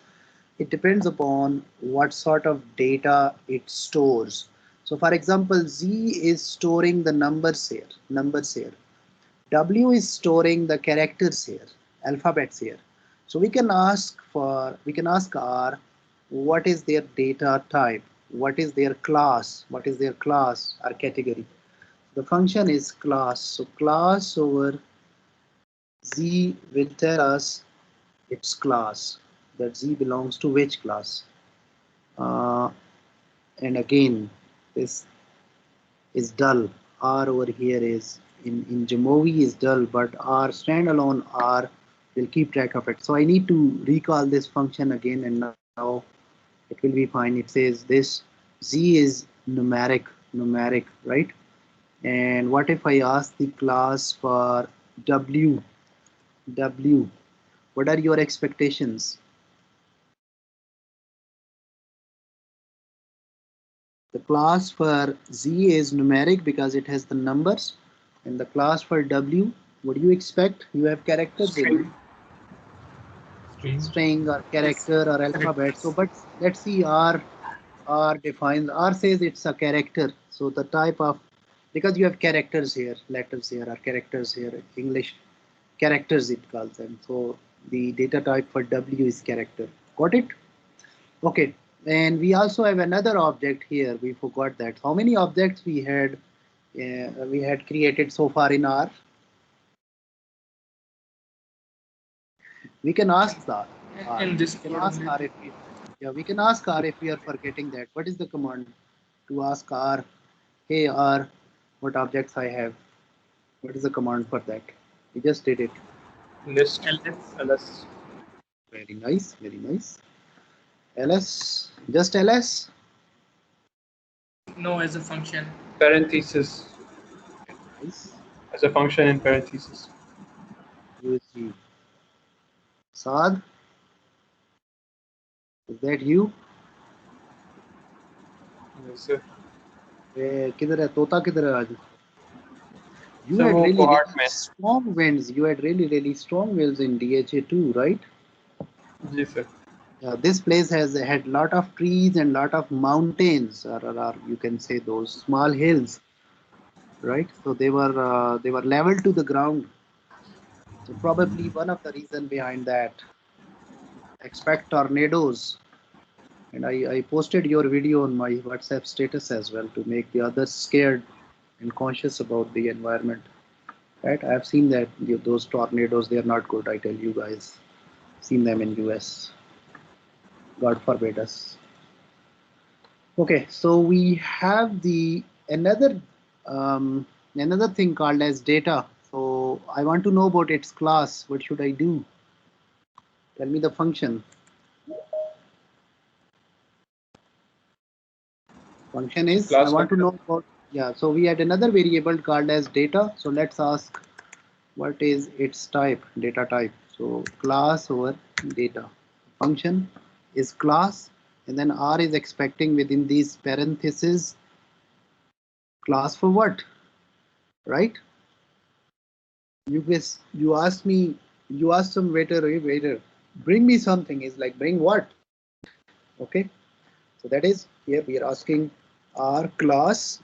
It depends upon what sort of data it stores. So for example, Z is storing the numbers here. W is storing the characters here, alphabets here. So we can ask R what is their data type, what is their class, or category. The function is class. So class over Z will tell us its class, that Z belongs to which class. Uh, and again, this is dull. R over here is in Jamovi is dull, but R standalone R will keep track of it. So I need to recall this function again, and now it will be fine. It says this Z is numeric, right? And what if I ask the class for W? W, what are your expectations? The class for Z is numeric because it has the numbers, and the class for W, what do you expect? You have characters in it, String. String. string or Yes. character or Correct. alphabet. So, but let's see, R defines, R says it's a character. So the type of, because you have characters here, letters here, or characters here, English characters it calls them. So the data type for W is character. Got it? Okay, and we also have another object here. We forgot that. How many objects we had created so far in R? We can ask that. In this We can code ask only. R if we, yeah, we can ask R if we are forgetting that. What is the command to ask R? Hey R, what objects I have? What is the command for that? We just did it. List. ls. ls. Very nice, very nice. ls, just ls. No, as a function. Parenthesis. Nice. As a function in parenthesis. USG. Saad, is that you? Yes, sir. किधर है तोता किधर है आज? You So had वो really cohort में. strong winds. You had really strong winds in DHA too, right? जी sir. Yeah, this place has had lot of trees and lot of mountains, or you can say those small hills, right? So they were level to the ground. So probably one of the reason behind that. Expect tornadoes. And I posted your video on my WhatsApp status as well to make the others scared and conscious about the environment. Right? I have seen that those tornadoes, they are not good. I tell you guys, seen them in US. God forbid us. Okay, so we have the um, another thing called as data. So I want to know about its class. What should I do? Tell me the function. Function is Class I want to function. know about, yeah. So we had another variable called as data. So let's ask what is its type, data type. So class over data. Function is class, and then R is expecting within these parentheses class for what, right? You guess, you asked me, you asked some waiter, hey waiter, bring me something. Is like bring what? Okay, so that is here we are asking R class,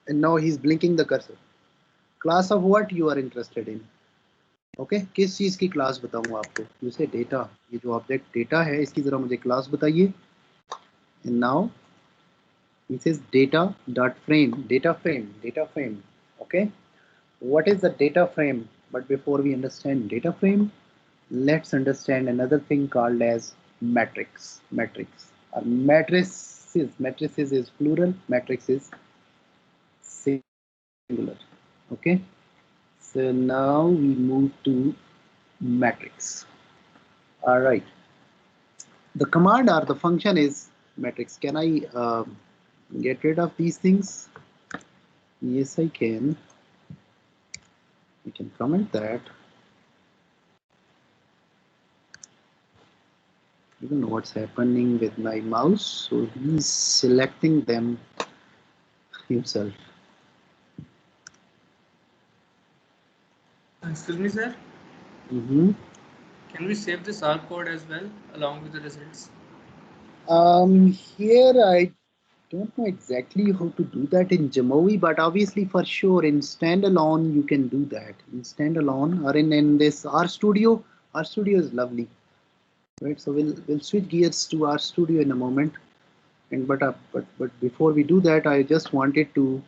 and now he's blinking the cursor. Class of what you are interested in. Okay किस चीज की class बताऊं आपको जैसे data ये जो object data है इसकी जरा मुझे क्लास बताइए and now this is data frame okay what is the data frame but before we understand data frame let's understand another thing called as matrix or matrices is plural matrix is singular okay so now we move to matrix all right the command or the function is matrix. Can I get rid of these things? Yes, I can. You can comment that. I don't know what's happening with my mouse, so he's selecting them himself. Excuse me, sir. Mm-hmm. Can we save this R code as well along with the results? Here Don't know exactly how to do that in Jamovi, but obviously for sure in standalone you can do that. In standalone or in this RStudio, RStudio is lovely, right? So we'll switch gears to RStudio in a moment. And but before we do that, I just wanted to,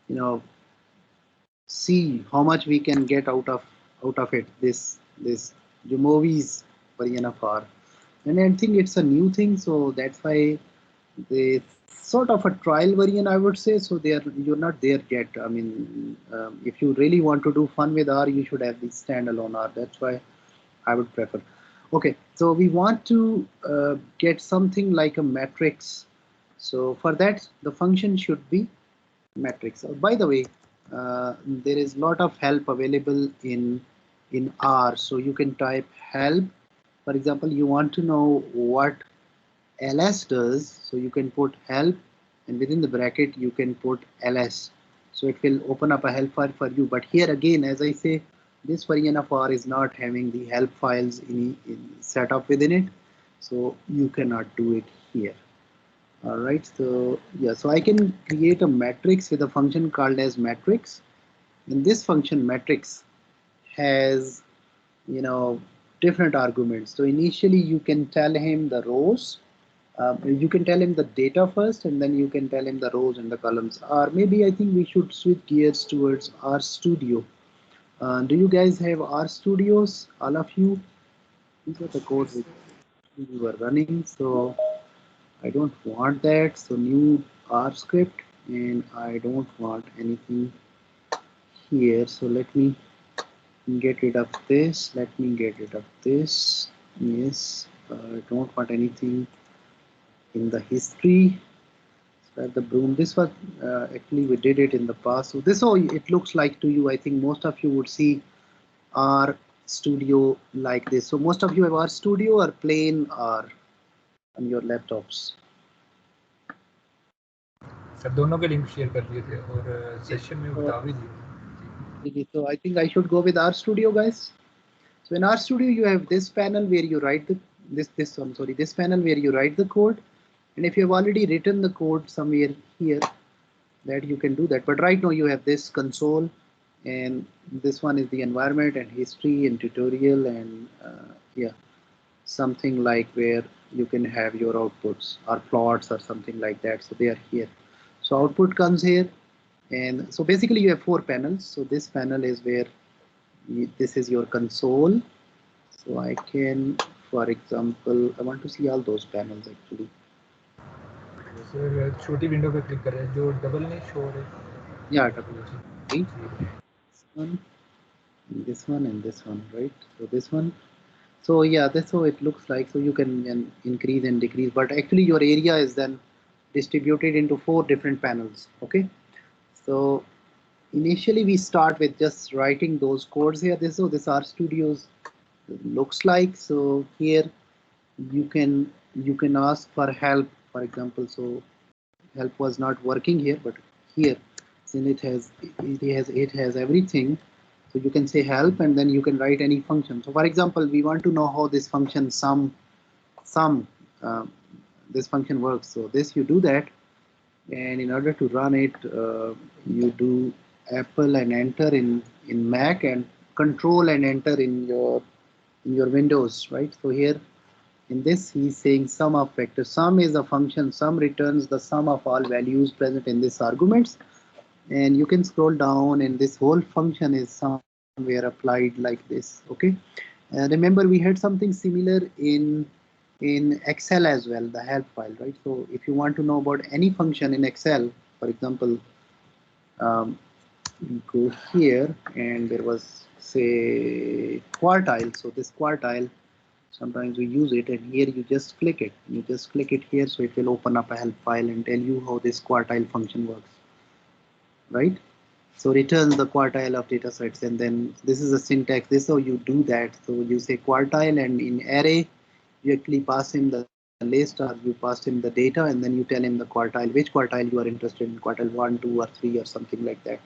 you know, see how much we can get out of it. This Jamovi's version of R, and I think it's a new thing, so that's why they sort of a trial version, I would say. So you're not there yet. I mean, if you really want to do fun with R, you should have the standalone R. That's why I would prefer. Okay, so we want to get something like a matrix. So for that, the function should be matrix. By the way, there is a lot of help available in R. So you can type help. For example, you want to know what ls does, so you can put help, and within the bracket you can put ls, so it will open up a help file for you. But here again, as I say, this version of R is not having the help files in set up within it, so you cannot do it here. All right, so yeah, so I can create a matrix with a function called as matrix, and this function matrix has, you know, different arguments. So initially you can tell him the rows. You can tell him the data first, and then you can tell him the rows and the columns. Or maybe I think we should switch gears towards RStudio. Do you guys have RStudios, all of you? These are the codes Yes, which we were running. So I don't want that. So new R script, and I don't want anything here. So let me get rid of this. Let me get rid of this. Yes, I don't want anything in the history. At the broom, this was actually we did it in the past, so this is how it looks like to you. I think most of you would see R Studio like this. So most of you have R Studio or plain R on your laptops. Sir दोनों के link share कर दिए थे और session में So, बता भी दिए। so I think I should go with R Studio, guys. So in R Studio you have this panel where you write the this panel where you write the code, and if you have already written the code somewhere here, that you can do that. But right now you have this console, and this one is the environment and history and tutorial, and yeah, something like where you can have your outputs or plots or something like that. So they are here. So output comes here, and so basically you have four panels. So this panel is where this is your console. So I can, for example, I want to see all those panels actually. Sir छोटी window पे click करें जो double नहीं show हो रही। Yeah, see, this one, and this one, and this one, right? So this one. So yeah, that's how it looks like. So you can increase and decrease, but actually your area is then distributed into four different panels. Okay. So initially we start with just writing those codes here. This is how this RStudio looks like. So here you can ask for help, for example. So help was not working here, but here, since it has everything, so you can say help, and then you can write any function. So for example, we want to know how this function sum uh, this function works. So this you do that, and in order to run it, you do Apple and enter in Mac, and control and enter in your Windows, right? So here in this, he's saying sum of vectors. Sum is a function. Sum returns the sum of all values present in this arguments. And you can scroll down, and this whole function is somewhere applied like this. Okay. Remember, we had something similar in Excel as well, the help file, right? So if you want to know about any function in Excel, for example, um, go here, and there was, say, quartile. So this quartile, sometimes we use it, and here you just click it. You just click it here, so it will open up a help file and tell you how this quartile function works, right? So return the quartile of data sets, and then this is a syntax. This is how you do that. So you say quartile, and in array, you actually pass him the list, or you pass him the data, and then you tell him the quartile, which quartile you are interested in, quartile 1, 2, or 3, or something like that.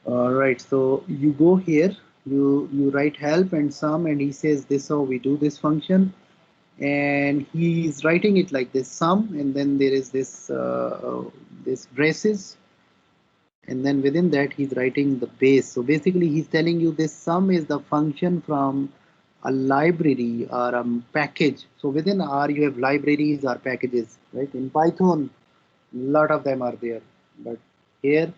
All right, so you go here, you write help and sum, and he says this is how we do this function. and he's writing it like this sum, and then there is this this braces, and then within that he's writing the base. So basically he's telling you this sum is the function from a library or a package. So within R you have libraries or packages, right? In Python, a lot of them are there, but here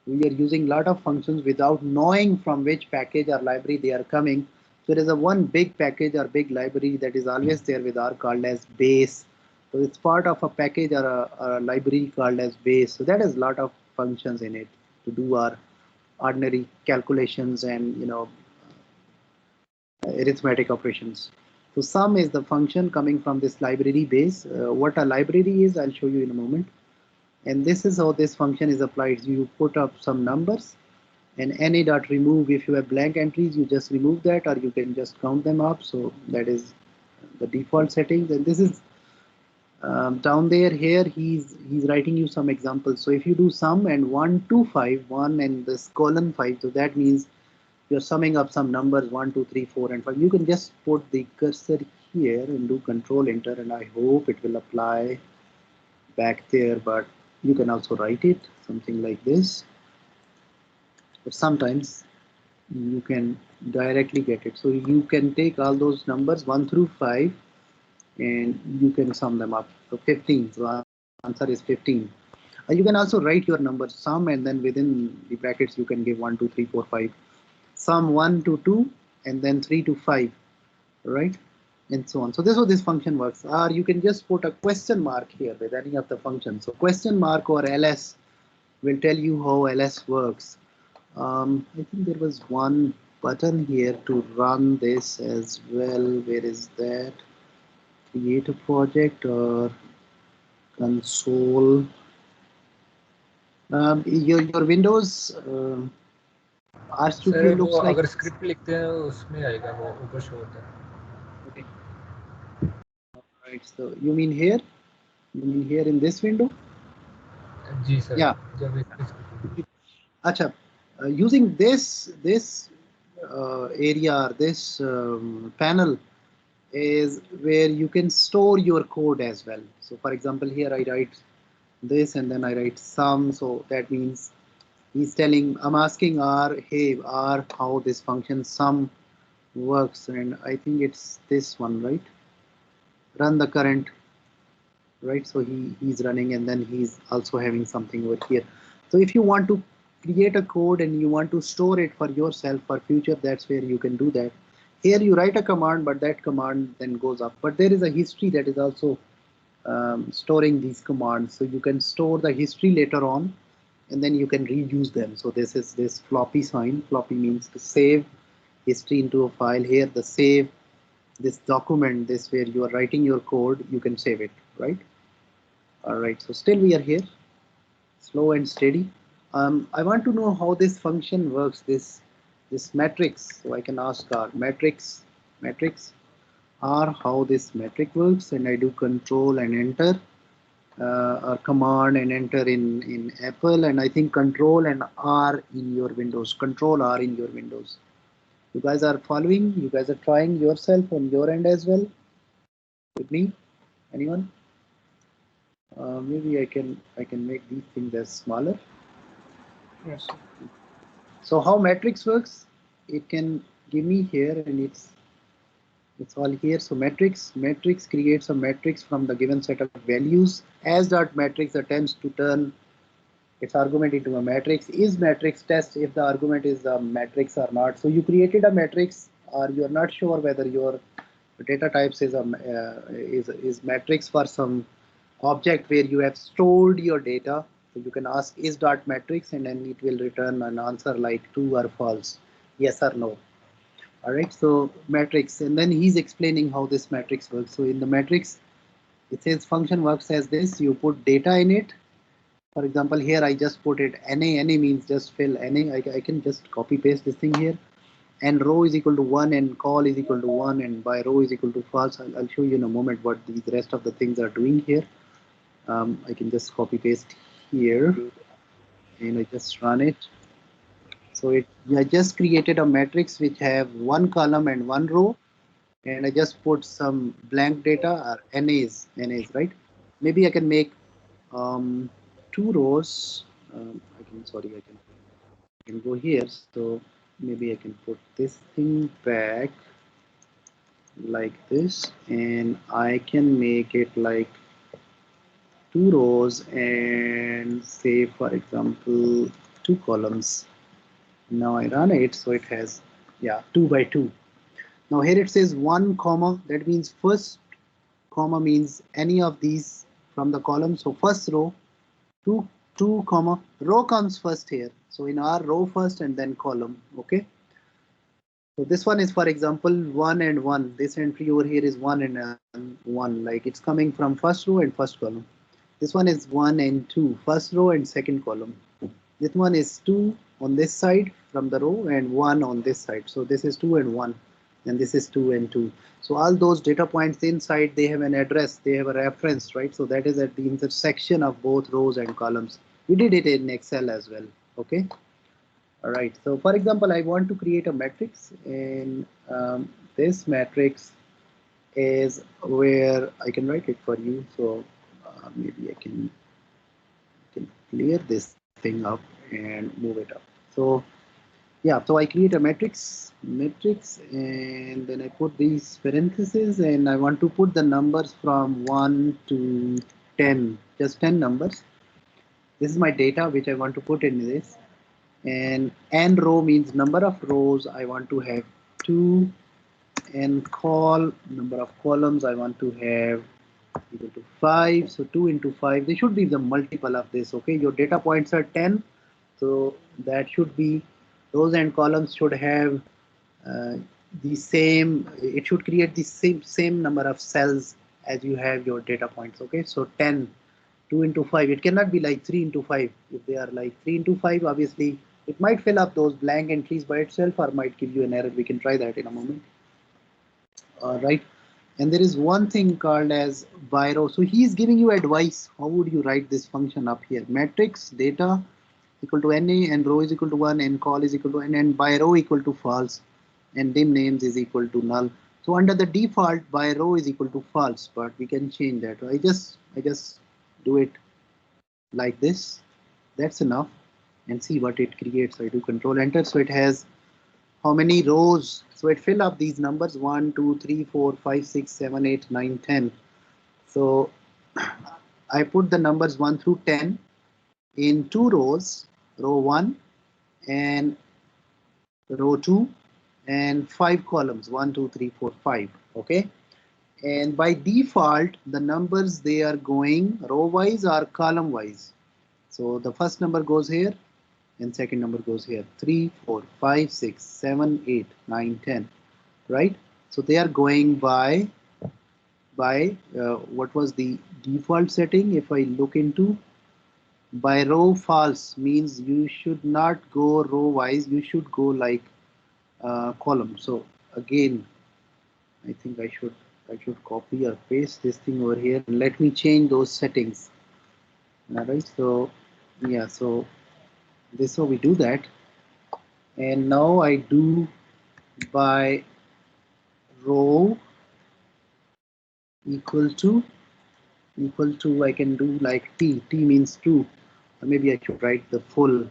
we are using a lot of functions without knowing from which package or library they are coming. So there is a one big package or big library that is always there with R called as base. So it's part of a package or a library called as base. So that has a lot of functions in it to do our ordinary calculations and arithmetic operations. So sum is the function coming from this library base. What a library is, I'll show you in a moment. And this is how this function is applied. You put up some numbers, and na.remove, if you have blank entries, you just remove that, or you can just count them up. So that is the default settings. And this is down there. Here he's writing you some examples. So if you do sum and 1 2 5 1 and this colon 5, so that means you're summing up some numbers 1 2 3 4 and 5. You can just put the cursor here and do control enter, and I hope it will apply back there, but you can also write it something like this, but sometimes you can directly get it. So you can take all those numbers 1 through 5 and you can sum them up. So 15, so our answer is 15. You can also write your numbers sum, and then within the brackets you can give 1 2 3 4 5, sum 1 to 2 and then 3 to 5, right, and so on. So this is how this function works. Or you can just put a question mark here with any of the functions. So question mark or ls will tell you how ls works. I think there was one button here to run this as well. Where is that? Create a project or console. Your Windows RStudio sir looks वो like अगर script लिखते हैं उसमें आएगा, वो ऊपर show होता है. okay. Right. So you mean here? You mean here in this window? जी सर. Yeah. जब इसमें Acha, using this area, this panel is where you can store your code as well. So for example, here I write this and then I write sum. So that means he's telling, I'm asking R, hey R, how this function sum works, and I think it's this one, right? Run the current, right? So he's running, and then he's also having something over here. So if you want to create a code and you want to store it for yourself for future, that's where you can do that. Here you write a command, but that command then goes up. But there is a history that is also storing these commands. So you can store the history later on, and then you can reuse them. So this is this floppy sign. Floppy means to save history into a file. Here the save, this document, this where you are writing your code, you can save it, right? All right, so still we are here, slow and steady. I want to know how this function works, this matrix. So I can ask our matrix or how this metric works, and I do control and enter, or command and enter in Apple, and I think control and R in your Windows. Control R in your Windows. You guys are following? You guys are trying yourself on your end as well with me? Anyone? Maybe I can make these things as smaller. Yes. So how matrix works? It can give me here, and it's all here. So matrix creates a matrix from the given set of values. As dot matrix attempts to turn its argument into a matrix. Is matrix test if the argument is a matrix or not. So you created a matrix, or you are not sure whether your data types is is matrix for some object where you have stored your data. So you can ask is dot matrix, and then it will return an answer like true or false, yes or no. All right, so matrix, and then he's explaining how this matrix works. So in the matrix, it says function works as this: you put data in it. For example, here I just put it NA. NA means just fill NA. I can just copy paste this thing here, and row is equal to 1 and call is equal to 1 and by row is equal to false. I'll show you in a moment what the rest of the things are doing here. I can just copy paste here and I just run it. So I just created a matrix which have one column and one row, and I just put some blank data or NAs, right? Maybe I can make two rows. I can go here. So maybe I can put this thing back like this, and I can make it like two rows and say, for example, two columns. Now I run it, so it has, yeah, 2 by 2. Now here it says 1 comma, that means first comma means any of these from the column. So first row, 2 2 comma, row comes first here. So in our row first and then column. Okay. So this one is, for example, 1 and 1. This entry over here is 1 and 1, like it's coming from first row and first column. This one is 1 and 2, first row and second column. This one is 2 on this side from the row and 1 on this side. So this is 2 and 1, and this is 2 and 2. So all those data points inside, they have an address, they have a reference, right? So that is at the intersection of both rows and columns. We did it in Excel as well. Okay. All right. So for example, I want to create a matrix, and this matrix is where I can write it for you. So maybe I can clear this thing up and move it up. So yeah, so I create a matrix, and then I put these parentheses, and I want to put the numbers from 1 to 10, just 10 numbers. This is my data which I want to put in this, and n row means number of rows I want to have 2, and number of columns I want to have equal to 5. So 2 into 5, they should be the multiple of this. Okay, your data points are 10, so that should be, rows and columns should have the same, it should create the same number of cells as you have your data points. Okay, so 10, 2 into 5, it cannot be like 3 into 5. If they are like 3 into 5, obviously it might fill up those blank entries by itself or might give you an error. We can try that in a moment. Right, and there is one thing called as by row. So he is giving you advice. How would you write this function up here? Matrix data equal to NA, and row is equal to 1, and call is equal to N, and by row equal to false, and dim names is equal to null. So under the default, by row is equal to false, but we can change that. I just do it like this. That's enough, and see what it creates. So I do control enter. So it has how many rows? So it fill up these numbers 1, 2, 3, 4, 5, 6, 7, 8, 9, 10. So I put the numbers 1 through 10 in two rows, row 1 and row 2, and 5 columns, 1, 2, 3, 4, 5. Okay, and by default the numbers, they are going row wise or column wise. So the first number goes here and second number goes here, 3, 4, 5, 6, 7, 8, 9, 10, right? So they are going by what was the default setting. If I look into by row, false means you should not go row wise, you should go like column. So again, I think I should copy or paste this thing over here, and let me change those settings. All right, so yeah, so this is how we do that. And now I do by row equal to I can do like t means true, or maybe I should write the full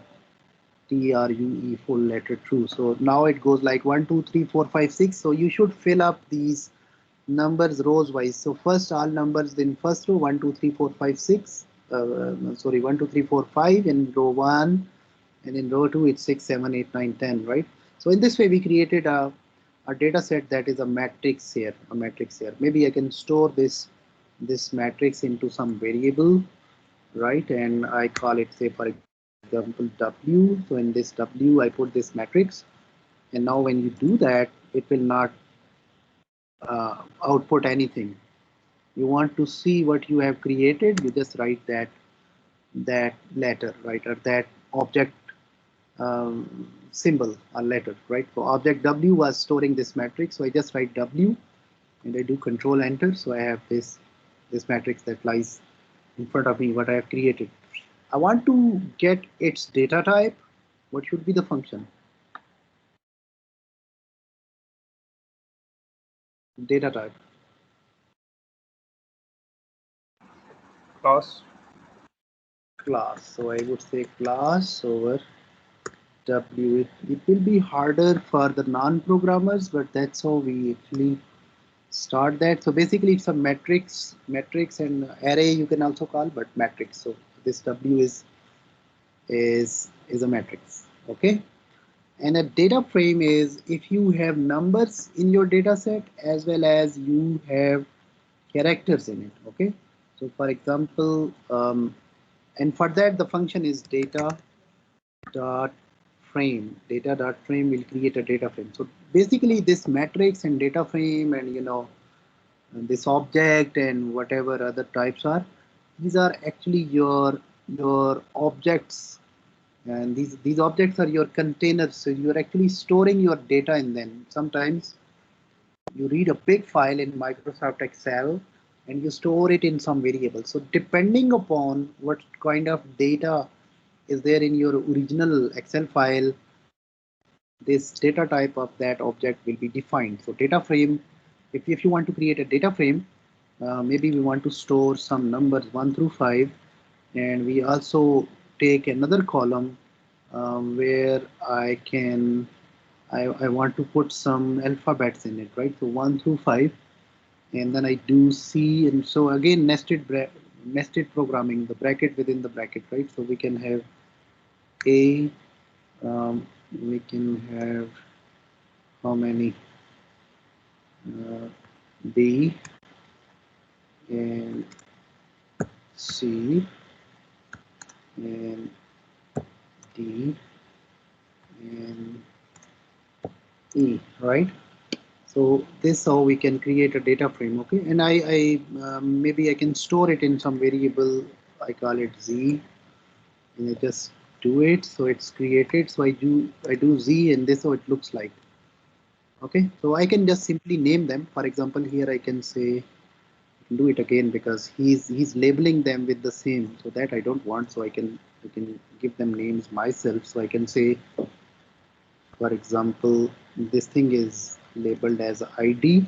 TRUE, full letter true. So now it goes like 1, 2, 3, 4, 5, 6. So you should fill up these numbers rows wise. So first all numbers in first row, 1, 2, 3, 4, 5, 6. Sorry, 1, 2, 3, 4, 5 in row 1, and in row 2 it's 6, 7, 8, 9, 10, right? So in this way we created a data set that is a matrix here, Maybe I can store this matrix into some variable, right? And I call it, say for example, W. So in this W I put this matrix, and now when you do that, it will not output anything. You want to see what you have created, you just write that letter, right, or that object symbol or letter, right? So object W was storing this matrix, so I just write W and I do control enter. So I have this matrix that lies in front of me, what I have created. I want to get its data type. What should be the function? data type. Class. Class. So I would say class over W. It will be harder for the non-programmers, but that's how we actually start that. So basically it's a matrix and array you can also call, but matrix. So this W is a matrix. Okay. And a data frame is if you have numbers in your data set as well as you have characters in it. Okay. So for example, and for that the function is data dot frame. Data dot frame will create a data frame. So basically this matrix and data frame and this object and whatever other types are, these are actually your objects, and these objects are your containers. So you're actually storing your data in them. Sometimes you read a big file in Microsoft Excel and you store it in some variable. So depending upon what kind of data is there in your original Excel file, this data type of that object will be defined. So data frame, if you want to create a data frame, maybe we want to store some numbers 1 through 5, and we also take another column where I want to put some alphabets in it, right? So 1 through 5, and then I do C, and so again nested programming, the bracket within the bracket, right? So we can have A, we can have how many B and C and D and E, right? So this how we can create a data frame, okay? And maybe I can store it in some variable. I call it Z, and I just do it. So it's created. So I do Z, and this how it looks like. Okay. So I can just simply name them. For example, here I can say do it again because he's labeling them with the same. So that I don't want. So I can give them names myself. So I can say, for example, this thing is labeled as ID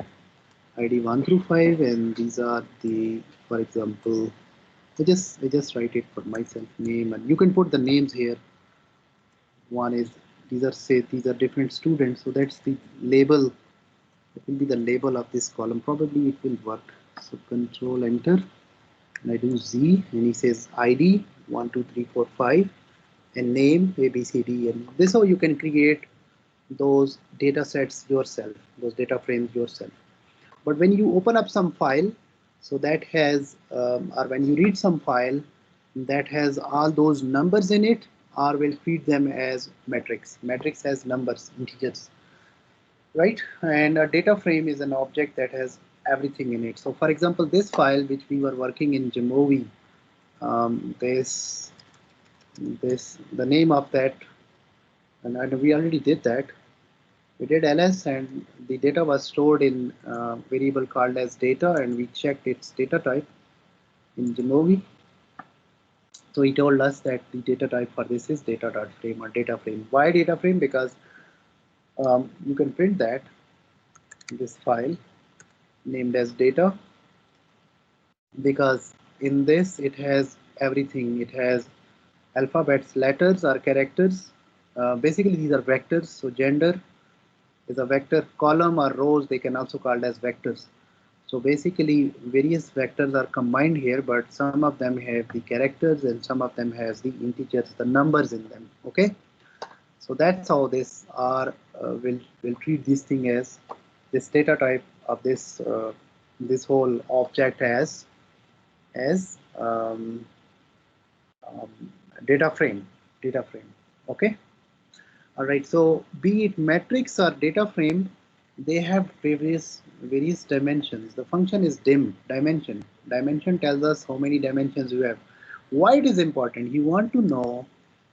1 through 5, and these are the, for example, I just write it for myself, name, and you can put the names here. One is, these are different students, so that's the label. It will be the label of this column. Probably it will work. So control enter, and I do Z, and he says ID 1 2 3 4 5 and name ABCD, and this is how you can create those data sets yourself, those data frames yourself. But when you open up some file, so that has, or when you read some file that has all those numbers in it, R will treat them as matrix. Matrix has numbers, integers, right? And a data frame is an object that has everything in it. So for example, this file which we were working in Jamovi, the name of that, and we already did that. We did ls, and the data was stored in a variable called as data, and we checked its data type in Jamovi. So he told us that the data type for this is data.frame or data frame. Why data frame? Because you can print that this file named as data, because in this it has everything. It has alphabets, letters or characters. Basically these are vectors. So gender is a vector, column or rows, they can also called as vectors. So basically various vectors are combined here, but some of them have the characters and some of them has the integers, the numbers in them. Okay, so that's how this R will treat this thing as this data type of this this whole object as um, data frame. Okay. All right, so be it matrix or data frame, they have various dimensions. The function is dimension. Dimension tells us how many dimensions you have. Why it is important? You want to know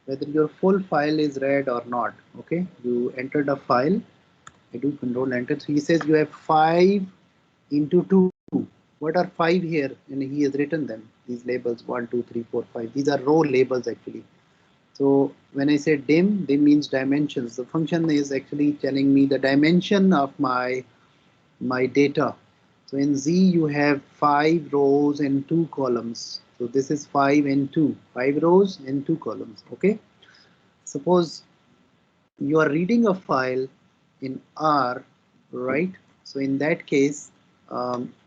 whether your full file is read or not. Okay, you enter the file. I do control enter. So he says you have 5 into 2. What are 5 here? And he has written them. These labels 1, 2, 3, 4, 5. These are row labels actually. So when I say dim means dimensions. The function is actually telling me the dimension of my my data. So in Z you have 5 rows and 2 columns. So this is 5 and 2, 5 rows and 2 columns. Okay. Suppose you are reading a file in R, right? So in that case,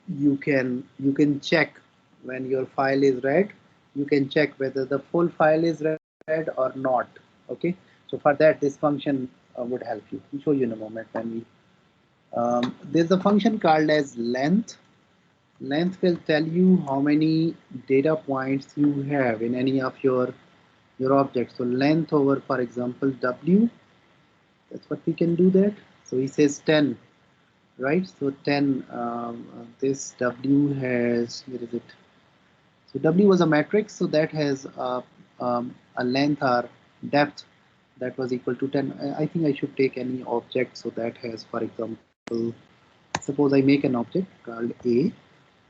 you can check when your file is read. You can check whether the full file is read or not. Okay. So for that, this function would help you. I'll show you in a moment when we. There's a function called as length. Length will tell you how many data points you have in any of your objects. So length over, for example, W. That's what we can do that. So he says 10, right? So 10, this W has, where is it? So W was a matrix, so that has a length or depth that was equal to 10. I think I should take any object, so that has, for example, suppose I make an object called A,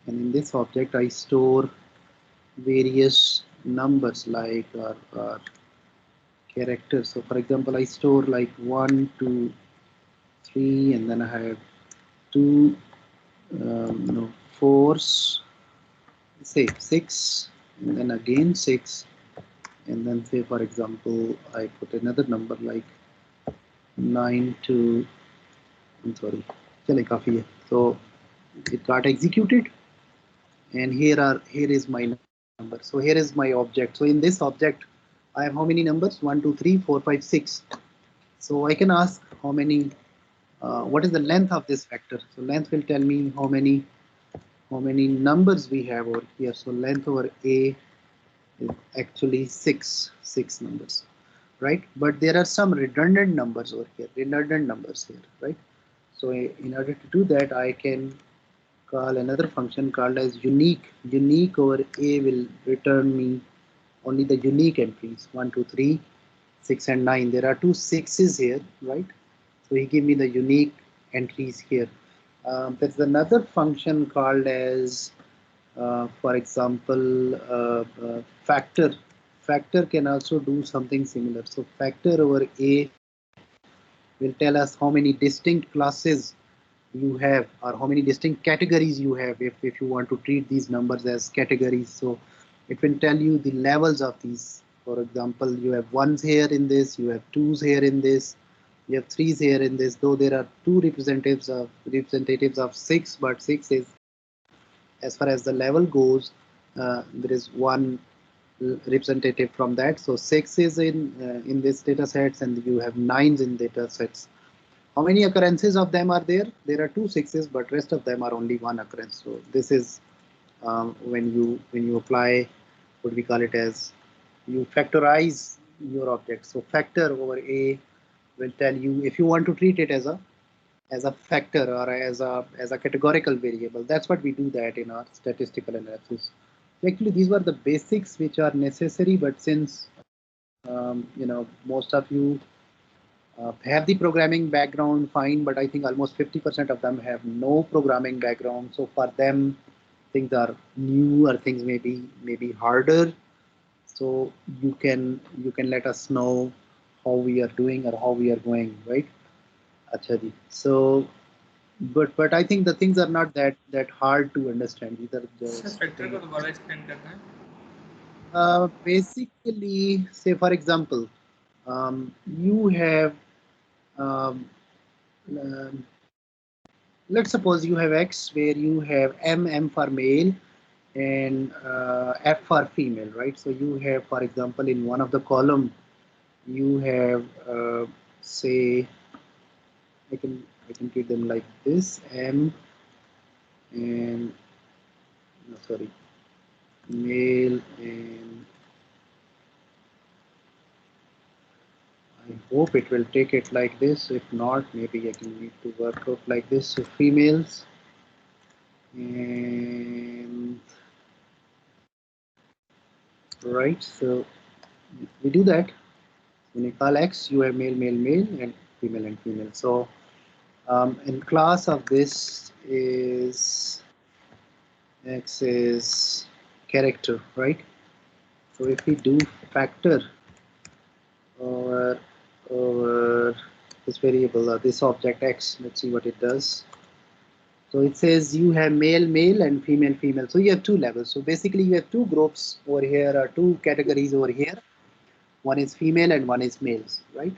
and in this object I store various numbers like or characters. So for example, I store like 1, 2, 3, and then I have 2, no, 4s, say 6, and then again 6, and then say for example I put another number like 9 to, I'm sorry, chale kafi hai. So it got executed, and here is my number. So here is my object. So in this object I have how many numbers? 1, 2, 3, 4, 5, 6. So I can ask how many, what is the length of this vector. So length will tell me how many numbers we have over here. So length over A is actually six numbers, right? But there are some redundant numbers over here, right? So in order to do that, I can call another function called as unique. Unique over A will return me only the unique entries, 1, 2, 3, 6, and 9. There are two sixes here, right? So he gave me the unique entries here. There's another function called as, for example, factor. Factor can also do something similar. So factor over A will tell us how many distinct classes you have, or how many distinct categories you have, if you want to treat these numbers as categories. So it will tell you the levels of these. For example, you have ones here in this, you have twos here in this, you have threes here in this, though there are two representatives of six, but six is, as far as the level goes, there is one representative from that. So six is in this data sets, and you have nines in data sets. How many occurrences of them are there? There are two sixes, but rest of them are only one occurrence. So this is when you apply, what we call it as, you factorize your object. So factor over A will tell you if you want to treat it as a factor or as a categorical variable. That's what we do that in our statistical analysis. Actually, these were the basics which are necessary, but since most of you have the programming background, fine, but I think almost 50% of them have no programming background. So for them, things are new, or things maybe harder. So you can let us know how we are doing or how we are going, right? Acha ji. So but I think the things are not that hard to understand. These are sir just factor को दोबारा explain करना है. basically, say for example, you have um, um, let's suppose you have X where you have M for male and F for female, right? So you have, for example, in one of the column, you have say I can treat them like this, M and no, sorry, male, and I hope it will take it like this. If not, maybe I can need to work out like this. So females and right. So we do that. When you call X, you have male, male, male, and female. So in class of this is X is character, right? So if we do factor over this variable or this object X, let's see what it does. So it says you have male, male and female, female. So you have two levels. So basically you have two groups over here, or two categories over here. One is female and one is males, right?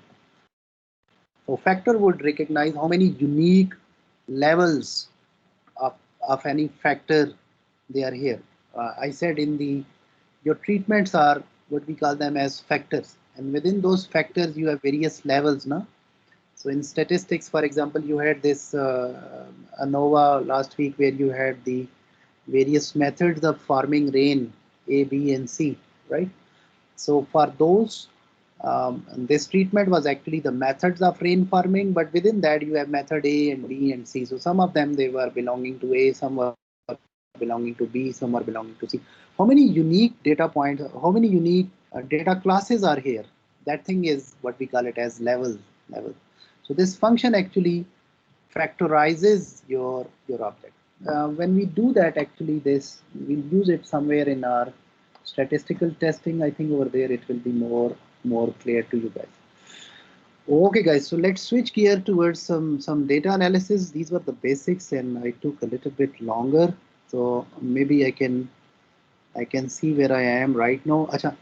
So factor would recognize how many unique levels of any factor they are here. I said in the your treatments are what we call them as factors, and within those factors you have various levels now. So in statistics, for example, you had this ANOVA last week where you had the various methods of forming rain, A, B, and C, right? So for those, this treatment was actually the methods of rain farming, but within that you have method A and B and C. So some of them they were belonging to A, some were belonging to B, some were belonging to C. How many unique data points, how many unique data classes are here? That thing is what we call it as level. So this function actually factorizes your object. When we do that, actually this we'll use it somewhere in our statistical testing. I think over there it will be more clear to you guys. Okay guys, so let's switch gear towards some data analysis. These were the basics and I took a little bit longer, so maybe I can see where I am right now. Acha,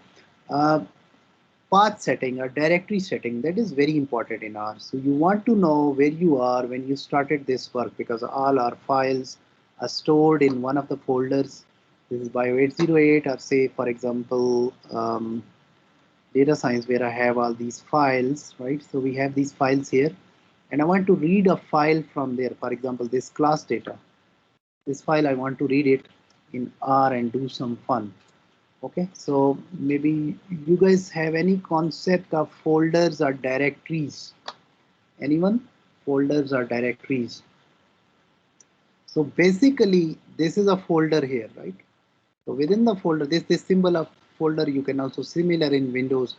path setting or directory setting, that is very important in R. So you want to know where you are when you started this work, because all our files are stored in one of the folders. This is Bio 808, or say for example data science, where I have all these files, right? So we have these files here and I want to read a file from there. For example, this class data, this file, I want to read it in R and do some fun. Okay, so maybe you guys have any concept of folders or directories? Anyone? Folders or directories? So basically, this is a folder here, right? So within the folder, this symbol of folder, you can also similar in Windows.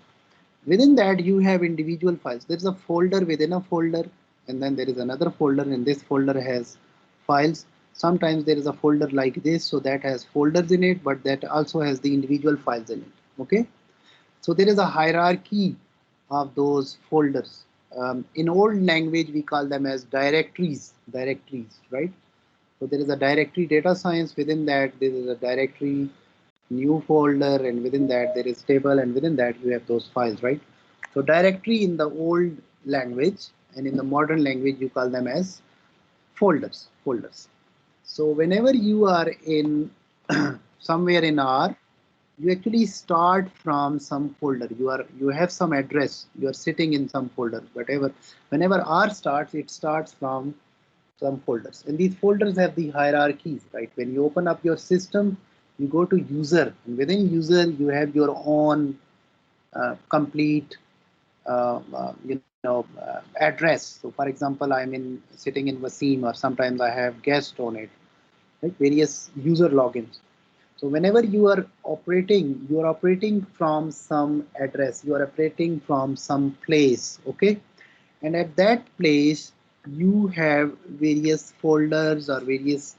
Within that, you have individual files. There's a folder within a folder, and then there is another folder, and this folder has files. Sometimes there is a folder like this, so that has folders in it, but that also has the individual files in it. Okay, so there is a hierarchy of those folders. In old language, we call them as directories, right? So there is a directory data science. Within that, there is a directory new folder, and within that there is table, and within that you have those files, right? So directory in the old language, and in the modern language you call them as folders. So whenever you are in somewhere in R, you actually start from some folder. You have some address, you are sitting in some folder, whatever. Whenever R starts, it starts from some folders, and these folders have the hierarchies, right? When you open up your system, you go to user, and within user you have your own complete address. So for example, sitting in Wasim, or sometimes I have guest on it, right? Various user logins. So whenever you are operating from some address, you are operating from some place, okay? And at that place, you have various folders or various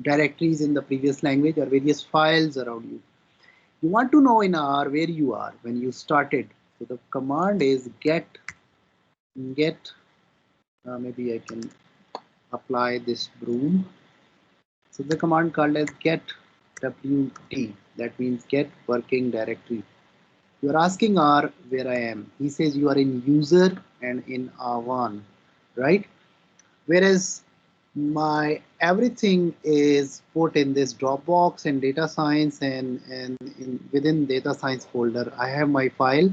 directories in the previous language, or various files around you. You want to know in R where you are when you started. So the command is get. Maybe I can apply this broom. So the command called as get wt. That means get working directory. You are asking R where I am. He says you are in user and in R1, right? Whereas my everything is put in this Dropbox and data science, and within data science folder, I have my file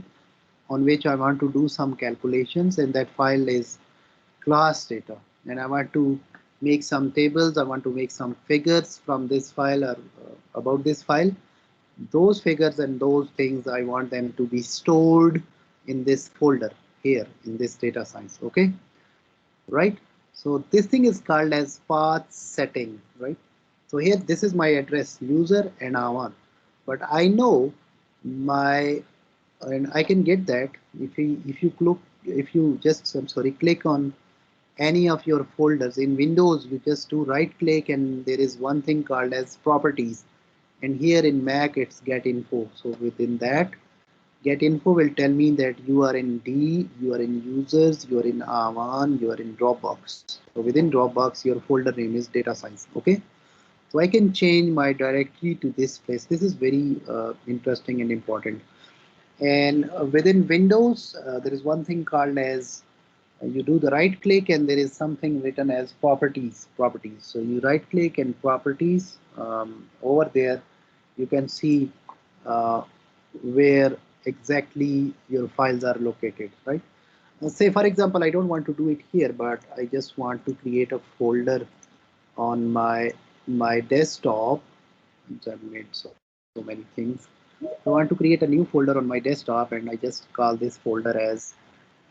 on which I want to do some calculations, and that file is class data. And I want to make some tables, I want to make some figures from this file, or about this file. Those figures and those things, I want them to be stored in this folder here in this data science, okay? Right? So this thing is called as path setting, right? So here, this is my address, user and R1, but I know my, and I can get that if you just, I'm sorry, click on any of your folders in Windows, you just do right click, and there is one thing called as properties, and here in Mac it's get info. So within that, Get info will tell me that you are in D, you are in users, you are in Avan, you are in Dropbox. So within Dropbox, your folder name is data science. Okay. So I can change my directory to this place. This is very interesting and important. And within Windows, there is one thing called as you do the right click and there is something written as properties. So you right click and properties, over there you can see uh, where exactly your files are located, right? Say for example, I don't want to do it here, but I just want to create a folder on my desktop. I've made so many things. I want to create a new folder on my desktop, and I just call this folder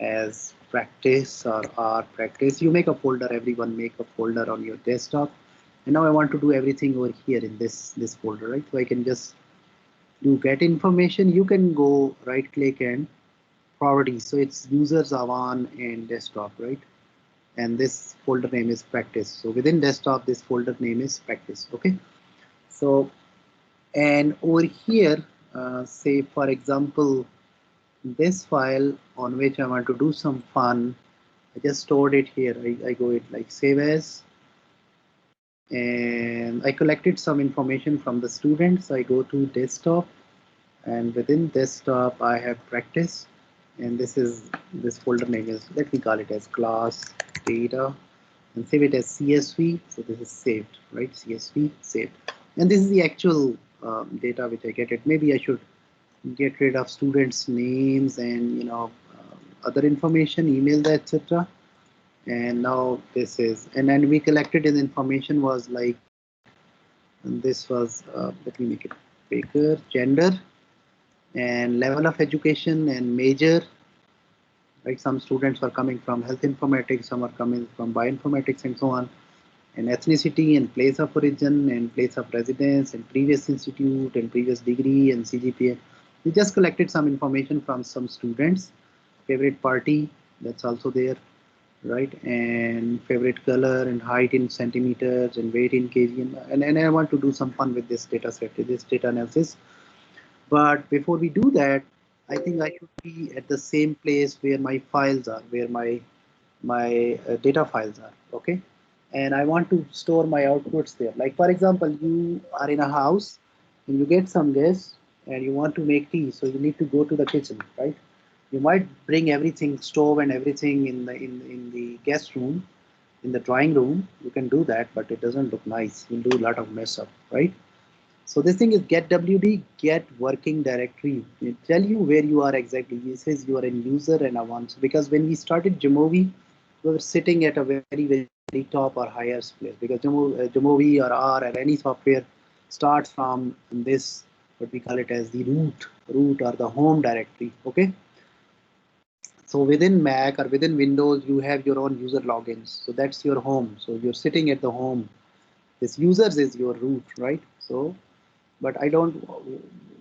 as practice or R practice. You make a folder, everyone make a folder on your desktop. And now I want to do everything over here in this folder, right? So I can just do get information. You can go right click and properties. So it's users, Avan and desktop, right? And this folder name is practice. So within desktop, this folder name is practice. Okay. So, and over here, say for example, this file on which I want to do some fun, I just stored it here. I go it like save as, and I collected some information from the students. I go to desktop, and within desktop I have practice, and this folder name is, let me call it as class data, and save it as CSV. So this is saved, right? CSV saved, and this is the actual data which I get it. Maybe I should get rid of students' names and other information, emails, etc. And now this is, and then we collected his information was like, and this was let me make it bigger, gender and level of education and major, right? Some students are coming from health informatics, some are coming from bioinformatics and so on, and ethnicity and place of origin and place of residence and previous institute and previous degree and CGPA. We just collected some information from some students, favorite party, that's also there, right? And favorite color and height in centimeters and weight in kg, and I want to do some fun with this data set, this data analysis. But before we do that, I think I should be at the same place where my files are, where my data files are. Okay. And I want to store my outputs there. Like for example, you are in a house and you get some guests and you want to make tea, so you need to go to the kitchen, right? You might bring everything, stove and everything in the guest room, in the drawing room. You can do that, but it doesn't look nice. You'll do a lot of mess up, right? So this thing is get WD, get working directory. It tell you where you are exactly. It says you are in user and Avan. So because when we started Jamovi, we were sitting at a very top or higher place, because Jamovi or R or any software starts from this, what we call it as the root or the home directory. Okay. So within Mac or within Windows, you have your own user logins. So that's your home. So you're sitting at the home. This users is your root, right? So, but I don't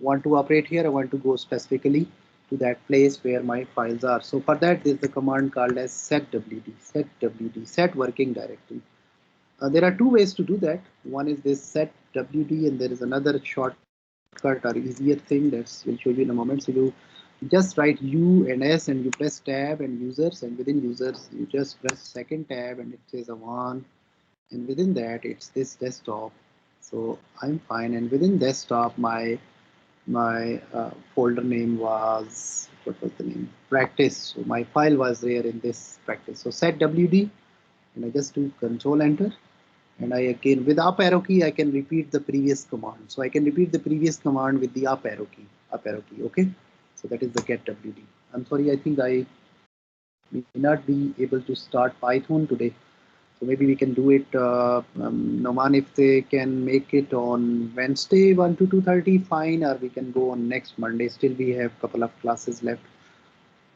want to operate here. I want to go specifically to that place where my files are. So for that, there's the command called as set working directory. There are two ways to do that. One is this set WD, and there is another shortcut or easier thing that will show you in a moment. So you just write U and S and you press tab and users, and within users you just press second tab and it says Avan, and within that it's this desktop. So I'm fine, and within desktop my folder name was, what was the name, practice. So my file was there in this practice. So set WD, and I just do control enter, and I again with up arrow key I can repeat the previous command. So I can repeat the previous command with the up arrow key. Okay. So that is the get WD. I'm sorry, I think I may not be able to start Python today. So maybe we can do it, Noman, if they can make it on Wednesday 1 to 2:30, fine, or we can go on next Monday. Still we have a couple of classes left.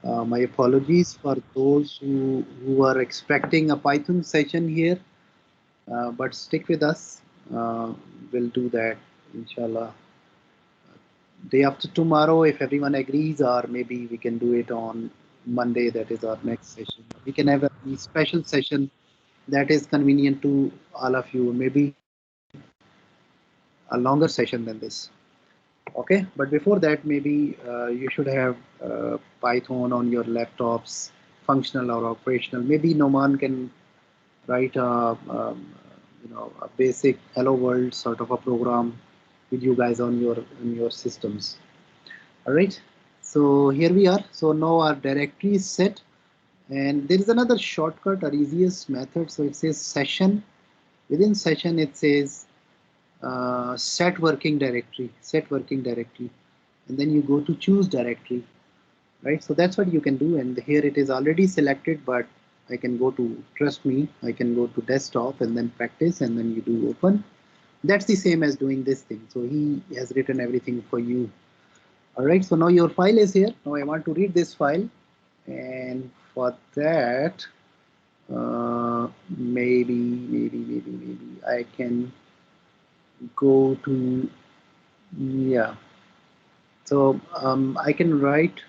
My apologies for those who are expecting a Python session here, but stick with us. We'll do that, inshallah. Day after tomorrow, if everyone agrees, or maybe we can do it on Monday, that is our next session. We can have a special session that is convenient to all of you, maybe a longer session than this. Okay, but before that, maybe you should have Python on your laptops, functional or operational. Maybe Noman can write a basic hello world sort of a program with you guys on your systems. All right, so here we are. So now our directory is set, and there is another shortcut or easiest method. So it says session. Within session, it says set working directory, and then you go to choose directory, right? So that's what you can do, and here it is already selected, but I can go to, trust me, I can go to desktop and then practice, and then you do open. That's the same as doing this thing. So he has written everything for you. All right, so now your file is here. Now I want to read this file, and for that maybe I can go to, yeah. So I can write,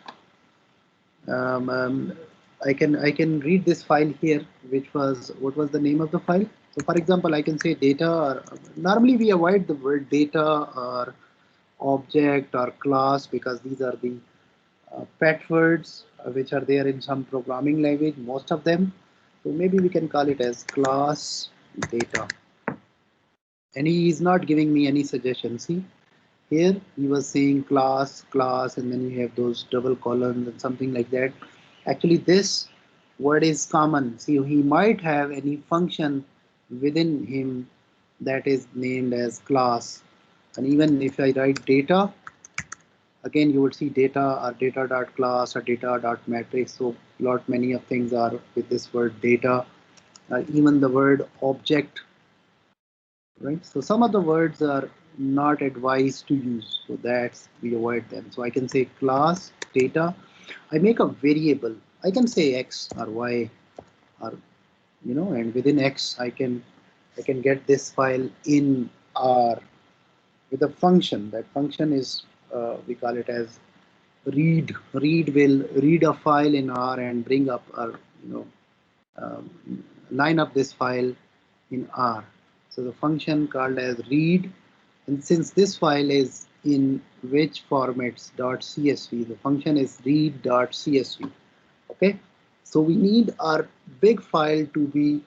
um, um, I can read this file here, which was, what was the name of the file? So for example, I can say data, or normally we avoid the word data or object or class because these are the pet words which are there in some programming language, most of them. So maybe we can call it as class data. And he is not giving me any suggestion. See, here he was saying class, and then you have those double columns and something like that. Actually, this word is common. See, he might have any function within him that is named as class. And even if I write data, again you would see data or data.class or data.matrix. So lot many of things are with this word data. Even the word object, right? So some of the words are not advised to use, so that's, we avoid them. So I can say class data. I make a variable. I can say x or y, or and within x I can get this file in R with a function. That function is we call it as read. Read will read a file in R and bring up, or line up this file in R. So the function called as read, and since this file is in which formats .csv, the function is read.csv. Okay, so we need our big file to be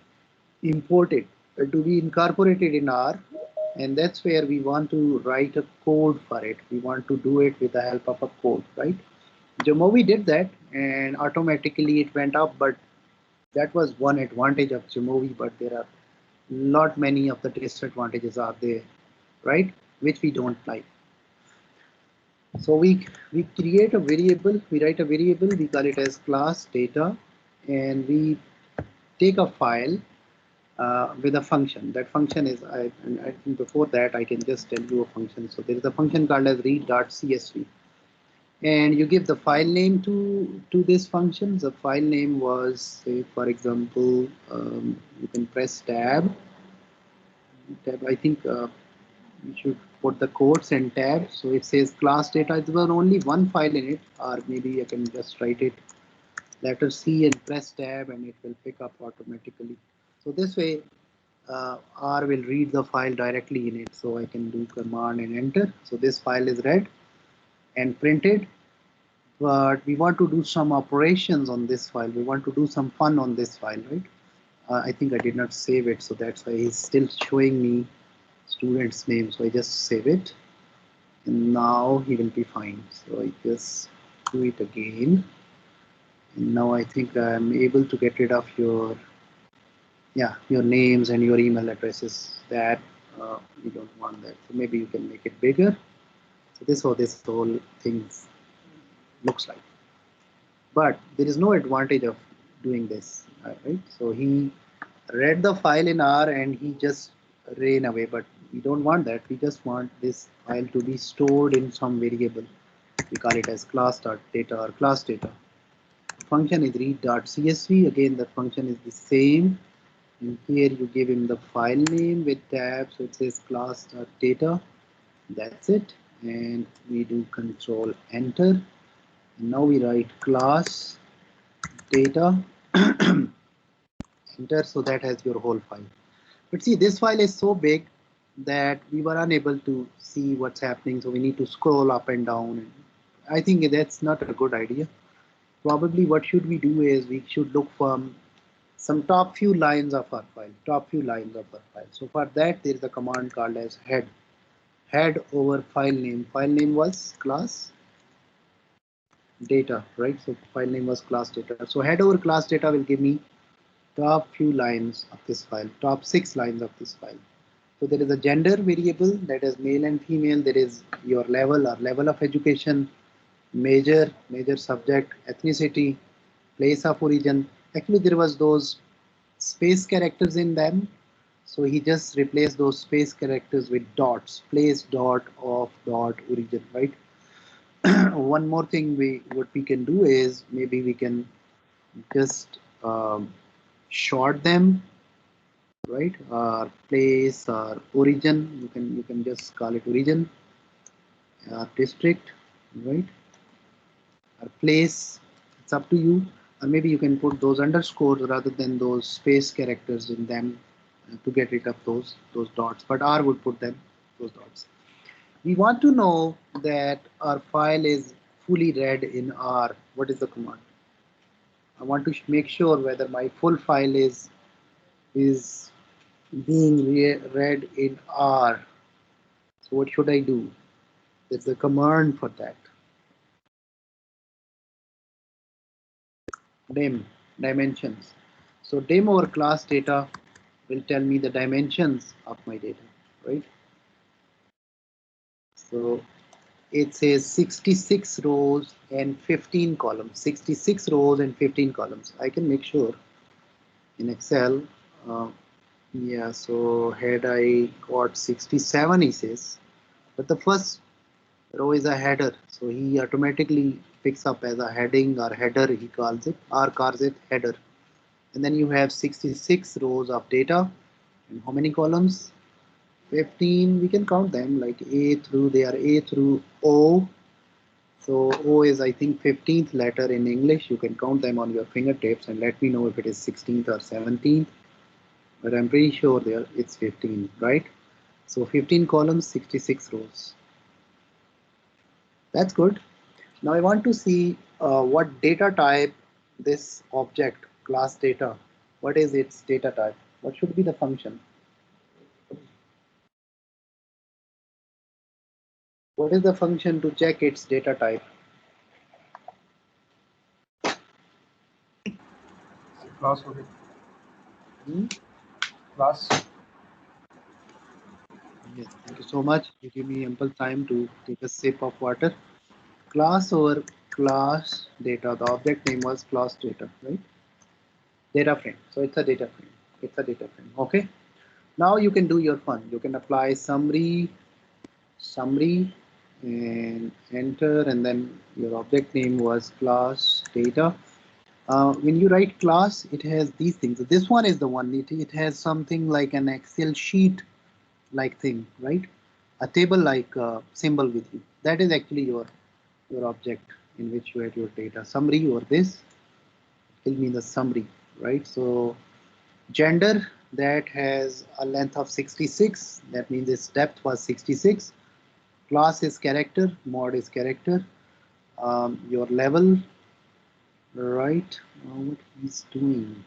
imported, to be incorporated in R, and that's where we want to write a code for it. We want to do it with the help of a code, right? Jamovi did that, and automatically it went up, but that was one advantage of Jamovi, but there are lot many of the disadvantages are there, right? Which we don't like. So we create a variable, we write a variable, we call it as class data, and we take a file with a function. That function is, I think before that I can just tell you a function. So there is a function called as read.csv, and you give the file name to this function. The file name was, say for example, you can press tab. I think you should put the quotes and tab. So it says class data. There was only one file in it, or maybe I can just write it letter C and press tab, and it will pick up automatically. So this way R will read the file directly in it. So I can do command and enter. So this file is read and printed, but we want to do some operations on this file. We want to do some fun on this file, right? I think I did not save it, so that's why he's still showing me student's name. So I just save it, and now he will be fine. So I just do it again, and now I think I'm able to get rid of your names and your email addresses. That we don't want that. So maybe you can make it bigger. So this is how this whole thing looks like. But there is no advantage of doing this, right? So he read the file in R and he just ran away, but we don't want that. We just want this file to be stored in some variable. We call it as class.data or class data. The function is read.csv. Again, the function is the same. And here you give him the file name with tab. So it says class.data. That's it. And we do control enter. And now we write class data. Enter. So that has your whole file. But see, this file is so big that we were unable to see what's happening, so we need to scroll up and down. I think that's not a good idea. Probably what should we do is we should look for some top few lines of our file, top few lines of our file. So for that, there is a command called as head over file name. File name was class data, right? So file name was class data. So head over class data will give me top few lines of this file, top 6 lines of this file. So there is a gender variable, that is male and female. There is your level or level of education, major subject, ethnicity, place of origin. Actually, there was those space characters in them. So he just replaced those space characters with dots, place dot of dot origin, right? One more thing what we can do is maybe we can just short them, right? Place or origin, you can just call it origin, district, right? Or place, it's up to you. Or maybe you can put those underscores rather than those space characters in them to get rid of those dots. But R would put them those dots. We want to know that our file is fully read in R. What is the command? I want to make sure whether my full file is being read in R. So what should I do? There's a command for that. Dim dimensions. So dim over class data will tell me the dimensions of my data, right? So it says 66 rows and 15 columns. 66 rows and 15 columns. I can make sure in Excel. Yeah, so had I got 67, he says, but the first row is a header, so he automatically picks up as a heading or header, he calls it, or calls it header. And then you have 66 rows of data, and how many columns? 15. We can count them like A through, they are A through O. So O is, I think, 15th letter in English. You can count them on your fingertips and let me know if it is 16th or 17th. But I'm pretty sure there it's 15, right? So 15 columns, 66 rows. That's good. Now I want to see what data type this object class data. What is its data type? What should be the function? What is the function to check its data type? Class हो गई Hmm? Class Yes, thank you so much. You give me ample time to take a sip of water. Class over class data. The object name was class data, right? Data frame. So it's a data frame. It's a data frame. Okay. Now you can do your fun. You can apply summary, and enter, and then your object name was class data. When you write class, it has these things. This one is the one. It has something like an Excel sheet like thing, right? A table like symbol with you. That is actually your object in which you add your data. Summary or this will mean the summary, right? So gender, that has a length of 66. That means its depth was 66. Class is character, mod is character. Your level, right? What he's doing.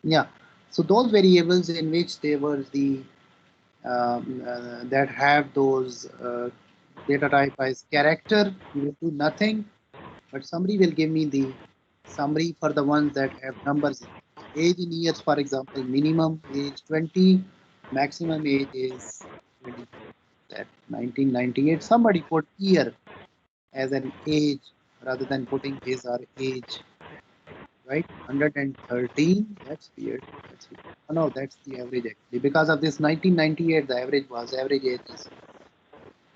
Yeah. So those variables in which there was the that have those data type as character, you will do nothing, but summary will give me the summary for the ones that have numbers in it. So age in years, for example, minimum age 20, maximum age is 24. That 1998, somebody put year as an age rather than putting his or age, right? 113, that's weird. That's weird. Oh, no, that's the average actually. Because of this 1998, the average age is.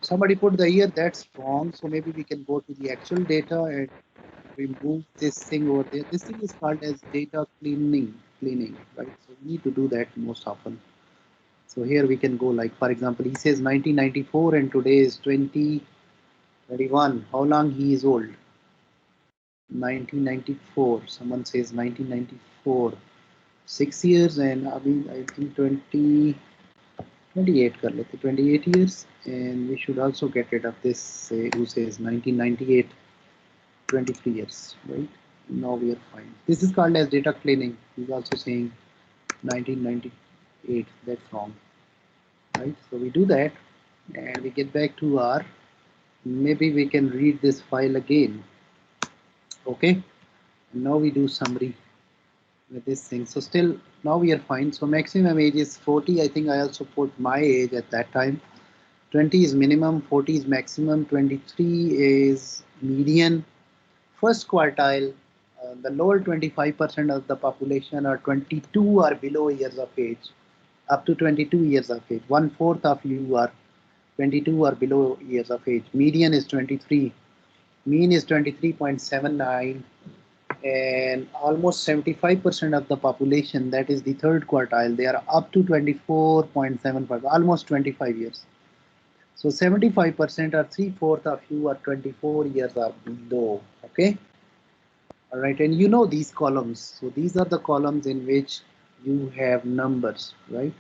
Somebody put the year, that's wrong. So maybe we can go to the actual data and remove this thing over there. This thing is called as data cleaning, right? So we need to do that most often. So here we can go like, for example, he says 1994 and today is 2021. How long he is old? 1994. Someone says 1994. 6 years and अभी I think 28 कर लेते 28 years, and we should also get rid of this who says 1998, 23 years, right? Now we are fine. This is called as data cleaning. He's also saying 1998. That's wrong, right? So we do that and we get back to our, maybe we can read this file again. Okay, and now we do summary with this thing. So still now we are fine. So maximum age is 40. I think I also put my age at that time. 20 is minimum, 40 is maximum, 23 is median. First quartile, the lower 25% of the population are 22 or below years of age, up to 22 years of age. 1/4 of you are 22 or below years of age. Median is 23. Mean is 23.79, and almost 75% of the population, that is the third quartile, they are up to 24.75, almost 25 years. So 75% or 3/4 of you are 24 years or below. Okay. All right, and you know these columns. So these are the columns in which you have numbers, right?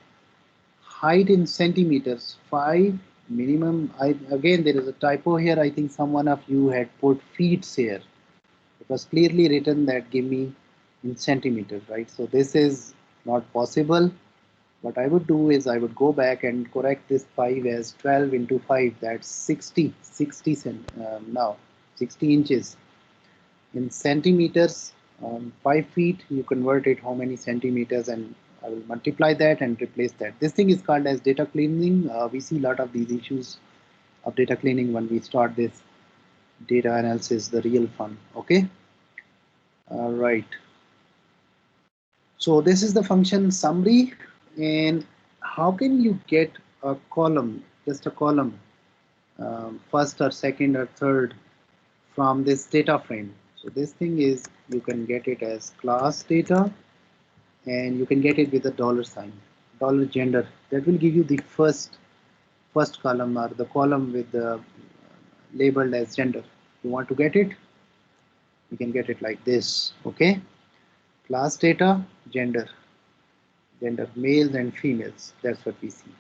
Height in centimeters, 5 minimum. Again, there is a typo here. I think someone of you had put feet here. It was clearly written that give me in centimeters, right? So this is not possible. What I would do is I would go back and correct this 5 as 12 into 5. That's 60 now 60 inches. In centimeters, 5 feet, you convert it how many centimeters, and I will multiply that and replace that. This thing is called as data cleaning. We see a lot of these issues of data cleaning when we start this data analysis, the real fun. Okay. All right. So this is the function summary. And how can you get a column, just a column, first or second or third from this data frame? So this thing is, you can get it as class data, and you can get it with a $sign, $gender. That will give you the first column, or the column with the labeled as gender. You want to get it, you can get it like this. Okay, class data, gender, males and females. That's what we see.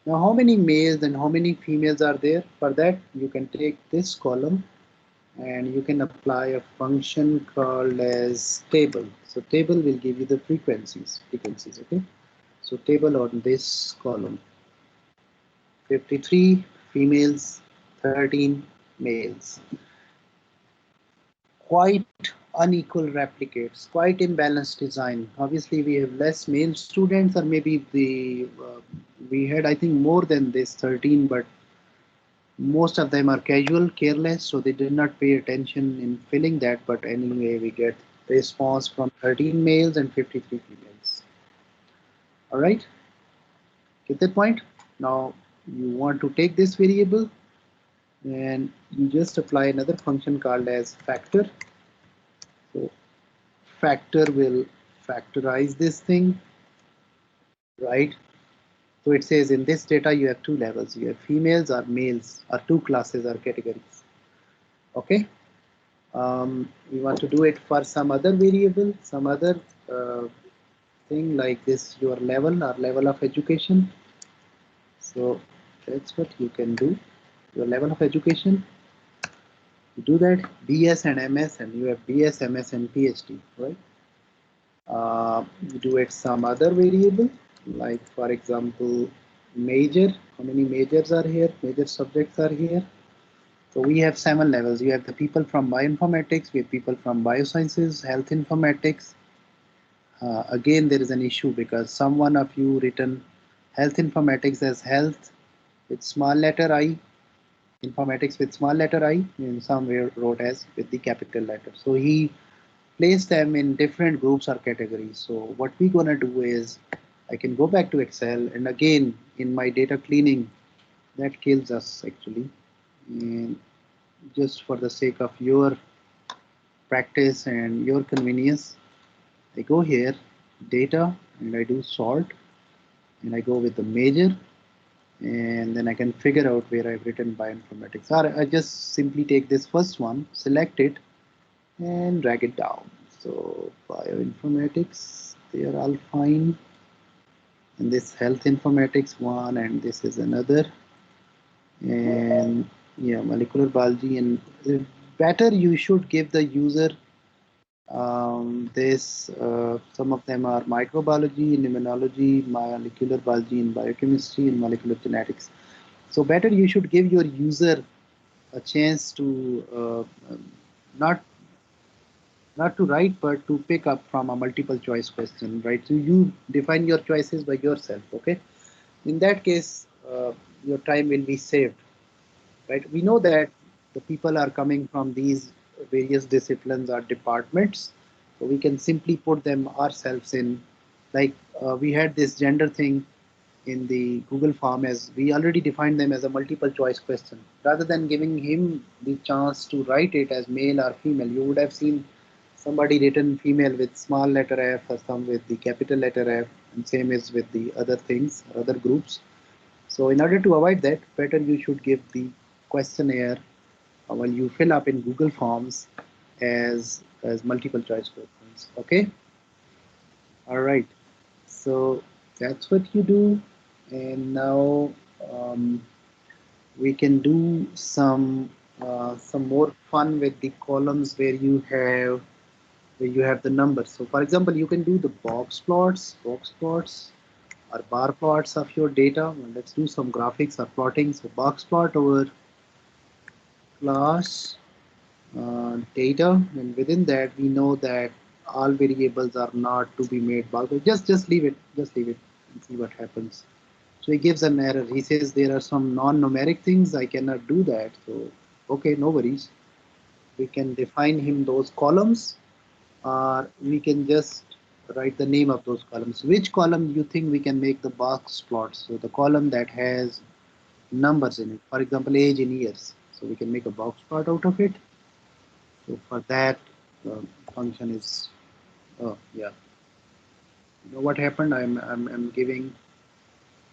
Now, how many males and how many females are there? For that, you can take this column and you can apply a function called as table. So table will give you the frequencies. Okay. So table on this column: 53 females, 13 males. Quite unequal replicates, quite imbalanced design. Obviously, we have less male students, or maybe we had, I think, more than this 13, but most of them are casual, careless, so they did not pay attention in filling that. But anyway, we get response from 13 males and 53 females. All right, get that point? Now you want to take this variable and you just apply another function called as factor. So factor will factorize this thing, right? So it says in this data you have two levels. You have females or males, or two classes or categories. Okay. We want to do it for some other variable, some other thing like this, your level or level of education. So that's what you can do. Your level of education. You do that BS and MS, and you have BS, MS, and PhD, right? You do it some other variable, like for example, major. How many majors are here? Major subjects are here. So we have 7 levels. You have the people from bioinformatics, we have people from biosciences, health informatics. Again, there is an issue because someone of you written health informatics as health with small letter I, informatics with small letter I, and somewhere wrote as with the capital letter. So he placed them in different groups or categories. So what we're gonna do is, I can go back to Excel, and again in my data cleaning, that kills us actually. And just for the sake of your practice and your convenience, I go here, data, and I do sort, and I go with the major, and then I can figure out where I've written bioinformatics. Or I just simply take this first one, select it, and drag it down. So bioinformatics, they are all fine. And this health informatics one, and this is another. And yeah, molecular biology. And better you should give the user this. Some of them are microbiology, immunology, molecular biology, and biochemistry, and molecular genetics. So better you should give your user a chance to not to write, but to pick up from a multiple choice question, right? So you define your choices by yourself, okay? In that case, your time will be saved, right? We know that the people are coming from these various disciplines or departments, so we can simply put them ourselves in, like we had this gender thing in the Google form, as we already defined them as a multiple choice question. Rather than giving him the chance to write it as male or female, you would have seen somebody written female with small letter f or some with the capital letter F, and same is with the other things or other groups. So in order to avoid that, better you should give the questionnaire while you fill up in Google Forms as multiple choice questions. Okay. All right. So that's what you do, and now um, we can do some more fun with the columns where you have the numbers. So for example, you can do the box plots or bar plots of your data. Well, let's do some graphics or plotting. So box plot over class data, and within that we know that all variables are not to be made box. Just leave it, and see what happens. So he gives an error. He says there are some non-numeric things, I cannot do that. So okay, no worries. We can define him those columns, or we can just write the name of those columns. Which column you think we can make the box plot? So the column that has numbers in it, for example, age in years. So we can make a box plot out of it. So for that, the function is, oh yeah. You know what happened? I'm giving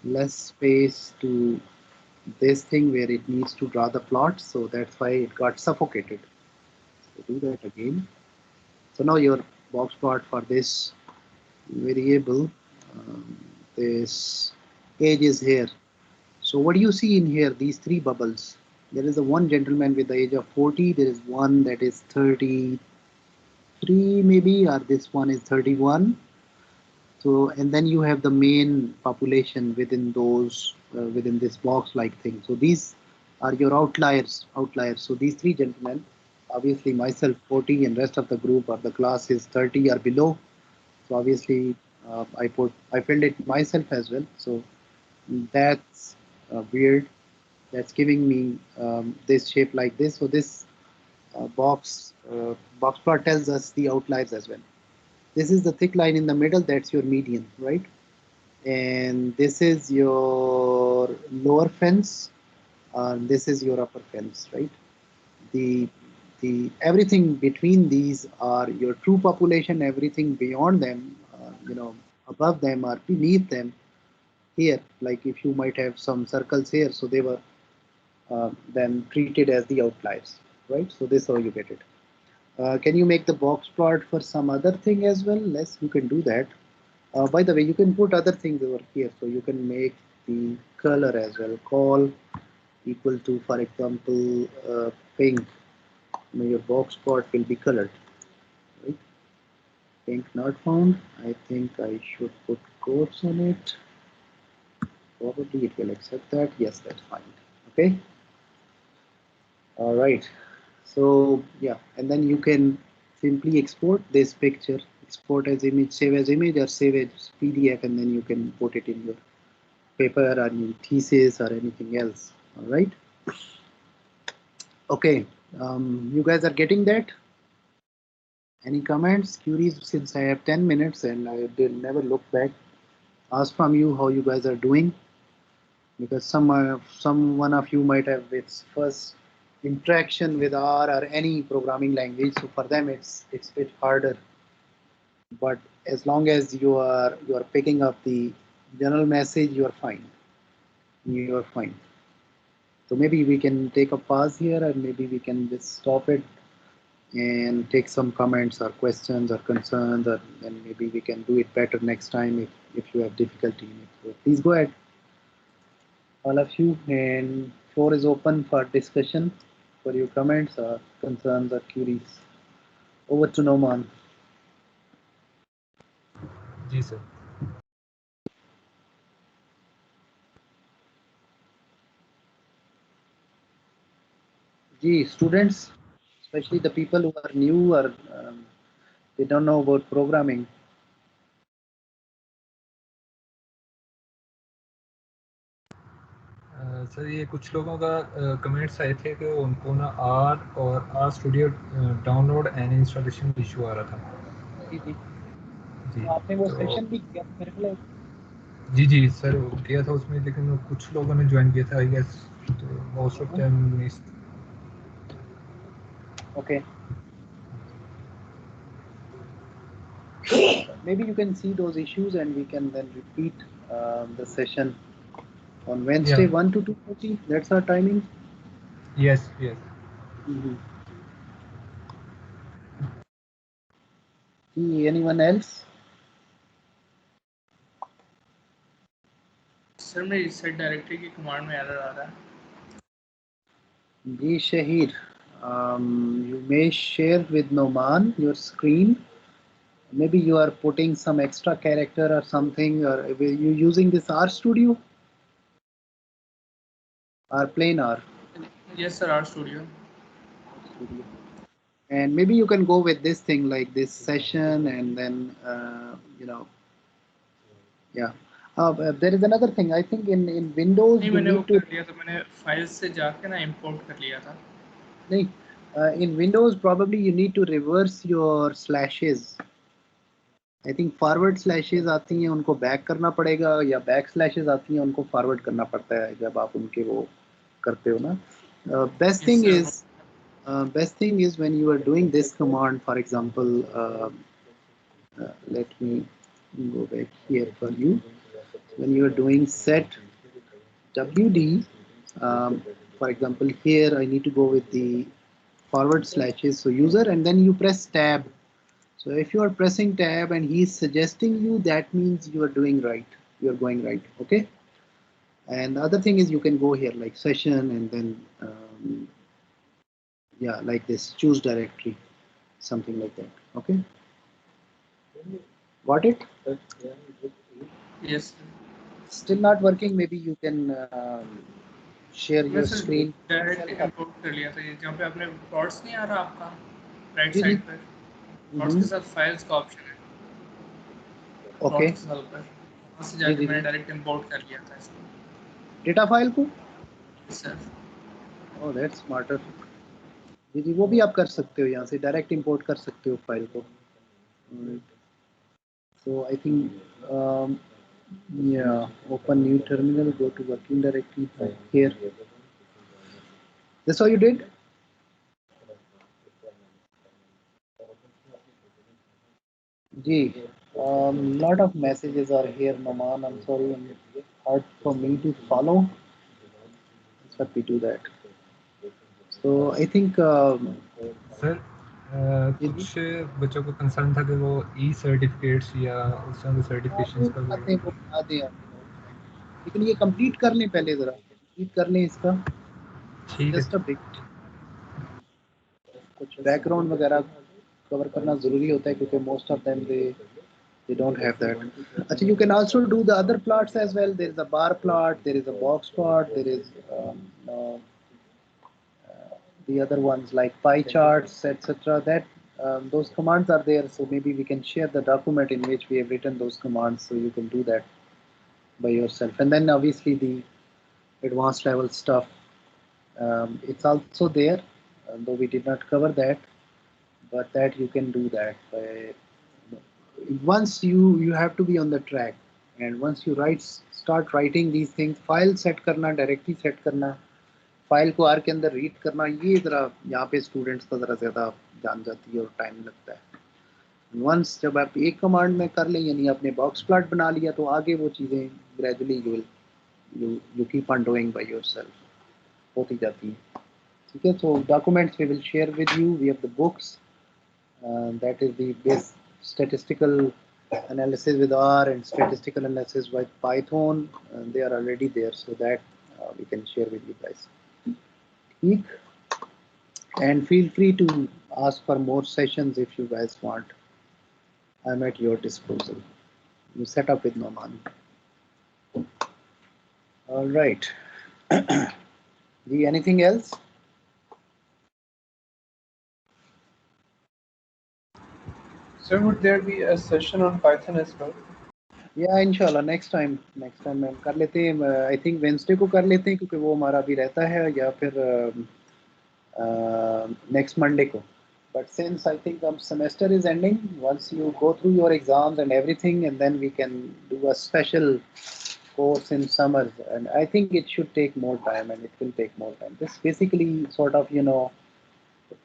less space to this thing where it needs to draw the plot, so that's why it got suffocated. So do that again. So now your box plot for this variable, um, this age is here. So what do you see in here? These three bubbles. There is a one gentleman with the age of 40. There is one that is 33 maybe, or this one is 31. So, and then you have the main population within those, within this box-like thing. So these are your outliers. So these three gentlemen, obviously myself 40, and rest of the group or the class is 30 or below. So obviously I filled it myself as well. So that's weird. That's giving me this shape like this. So this box plot tells us the outliers as well. This is the thick line in the middle. That's your median, right? And this is your lower fence, and this is your upper fence, right? The everything between these are your true population. Everything beyond them, above them or beneath them, here, like if you might have some circles here, so they were then treated as the outliers, right? So this is how you get it. Can you make the box plot for some other thing as well? Yes, you can do that. By the way, you can put other things over here. So you can make the color as well. Call equal to, for example, pink. Your box plot will be colored, right? Pink not found. I think I should put quotes on it. Probably it will accept that. Yes, that's fine. Okay. All right. So yeah, and then you can simply export this picture, export as image, save as image, or save as PDF, and then you can put it in your paper or your thesis or anything else. All right. Okay. You guys are getting that? Any comments, queries? Since I have 10 minutes and I did never look back, ask from you how you guys are doing, because some one of you might have its first interaction with R or any programming language, so for them it's a bit harder. But as long as you are picking up the general message, you are fine. You are fine. So maybe we can take a pause here, and maybe we can just stop it and take some comments or questions or concerns, or then maybe we can do it better next time if you have difficulty in it. So please go ahead, all of you, and floor is open for discussion for your comments or concerns or queries. Over to Noman. जी sir. Gee, students, especially the people who are new or they don't know about programming. Sir ये कुछ लोगों का comments आए थे कि उनको ना आर और R studio download and installation issue आ रहा था. जी जी, जी तो आपने वो तो सेशन भी किया मेरे को लगा। जी जी सर किया था उसमें, लेकिन कुछ लोगों ने ज्वाइन किया था आई गेस, तो most of them miss. Okay. Maybe you can see those issues and we can then repeat the session on Wednesday, Yeah. 1 to 2:30. That's our timing. Yes, yes. Anyone else? Sir मेरी set directory की command में error आ रहा है. Ji Shahir, you may share with Noman your screen. Maybe you are putting some extra character or something, or you using this R Studio or plain R? Yes sir, R Studio. Studio. And maybe you can go with this thing like this session, and then yeah. There is another thing. I think in Windows नहीं you मैंने वो need to. कर लिया था, मैंने file से जाके ना इंपोर्ट कर लिया था. नहीं, in Windows probably you need to reverse your slashes. I think forward slashes आती हैं उनको back करना पड़ेगा, या back slashes आती हैं उनको forward करना पड़ता है जब आप उनके वो करते हो ना. Best Yes thing sir. best thing is when you are doing this command, for example, let me go back here for you. When you are doing set WD, for example, here I need to go with the forward slashes, so user, and then you press tab. So if you are pressing tab and he is suggesting you, that means you are doing right, you are going right. Okay. And the other thing is you can go here like session, and then yeah, like this, choose directory, something like that. Okay, got it? Yes sir. Still not working? Maybe you can share मैं your sir screen. Direct import कर लिया था. ये जहाँ पे आपने plots नहीं आ रहा आपका राइट जी जी. साइड पर, प्लॉट्स के साथ फाइल्स का ऑप्शन है. ओके. प्लॉट्स के साथ ऊपर वहाँ से जी जाके जी मैंने जी, डायरेक्ट इंपोर्ट कर लिया था इसको. डेटा फाइल को. Sir oh that's smarter. जी जी, वो भी आप कर सकते हो, यहाँ से डायरेक्ट इंपोर्ट कर सकते हो फाइल को. So I think yeah, open new terminal, go to working directory here. That's all you did? Gee, lot of messages are here, Noman. I'm sorry, it's hard for me to follow. Let's not we do that. So I think sir कुछ बच्चों को concern था कि वो ई certificates या उस तरह के सर्टिफिकेशंस का वो कोई. बता दें आपको, लेकिन ये कंप्लीट कर लें पहले, जरा कंप्लीट कर लें इसका. ठीक है. जस्ट अ बिग कुछ बैकग्राउंड वगैरह कवर करना जरूरी होता है, क्योंकि most of them they don't have that. Actually, you can also do the other plots as well. There is a bar plot, there is a box plot, there is the other ones like pie charts, etc. That those commands are there, so maybe we can share the document in which we have written those commands, so you can do that by yourself. And then obviously the advanced level stuff, it's also there, though we did not cover that, but that you can do that by, once you have to be on the track, and once you start writing these things, file set करना, directory set करना, file को are के अंदर read करना, ये जरा यहाँ पे स्टूडेंट्स का जरा ज्यादा जान जाती है और टाइम लगता है. वंस जब आप एक कमांड में कर लें, यानी आपने बॉक्स प्लॉट बना लिया, तो आगे वो चीज़ें gradually you keep on doing by yourself, होती जाती हैं. ठीक है. So documents we will share with you. We have the books, That is the base statistical analysis with R and statistical analysis with Python. They are already there, so that we can share with you guys. ठीक? And feel free to ask for more sessions if you guys want. I'm at your disposal. You set up with Noman. All right. Anything else? So would there be a session on Python as well? या इंशाल्लाह next time ma'am कर लेते हैं. I think Wednesday को कर लेते हैं क्योंकि वो हमारा भी रहता है, या फिर नेक्स्ट मंडे को. But since I think semester is ending, once you go through your exams and everything, and then we can do a special course in summer. And I think it should take more time, and it will take more time. This basically sort of,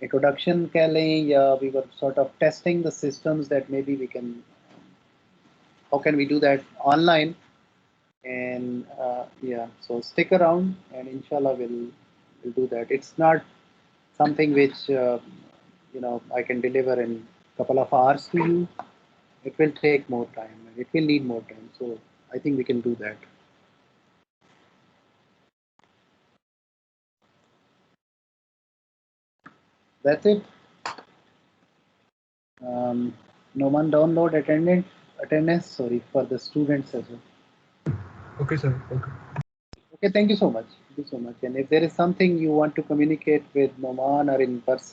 introduction कह लें, या we were sort of testing the systems that maybe we can. How can we do that online? And yeah, so stick around, and inshallah we'll do that. It's not something which I can deliver in a couple of hours to you. It will take more time, and it will need more time. So I think we can do that. That's it. Noman, download attendance. Sorry, for the students as well. Okay, sir. Okay. Okay, thank you so much. Thank you so much. And if there is something you want to communicate with Noman or in person,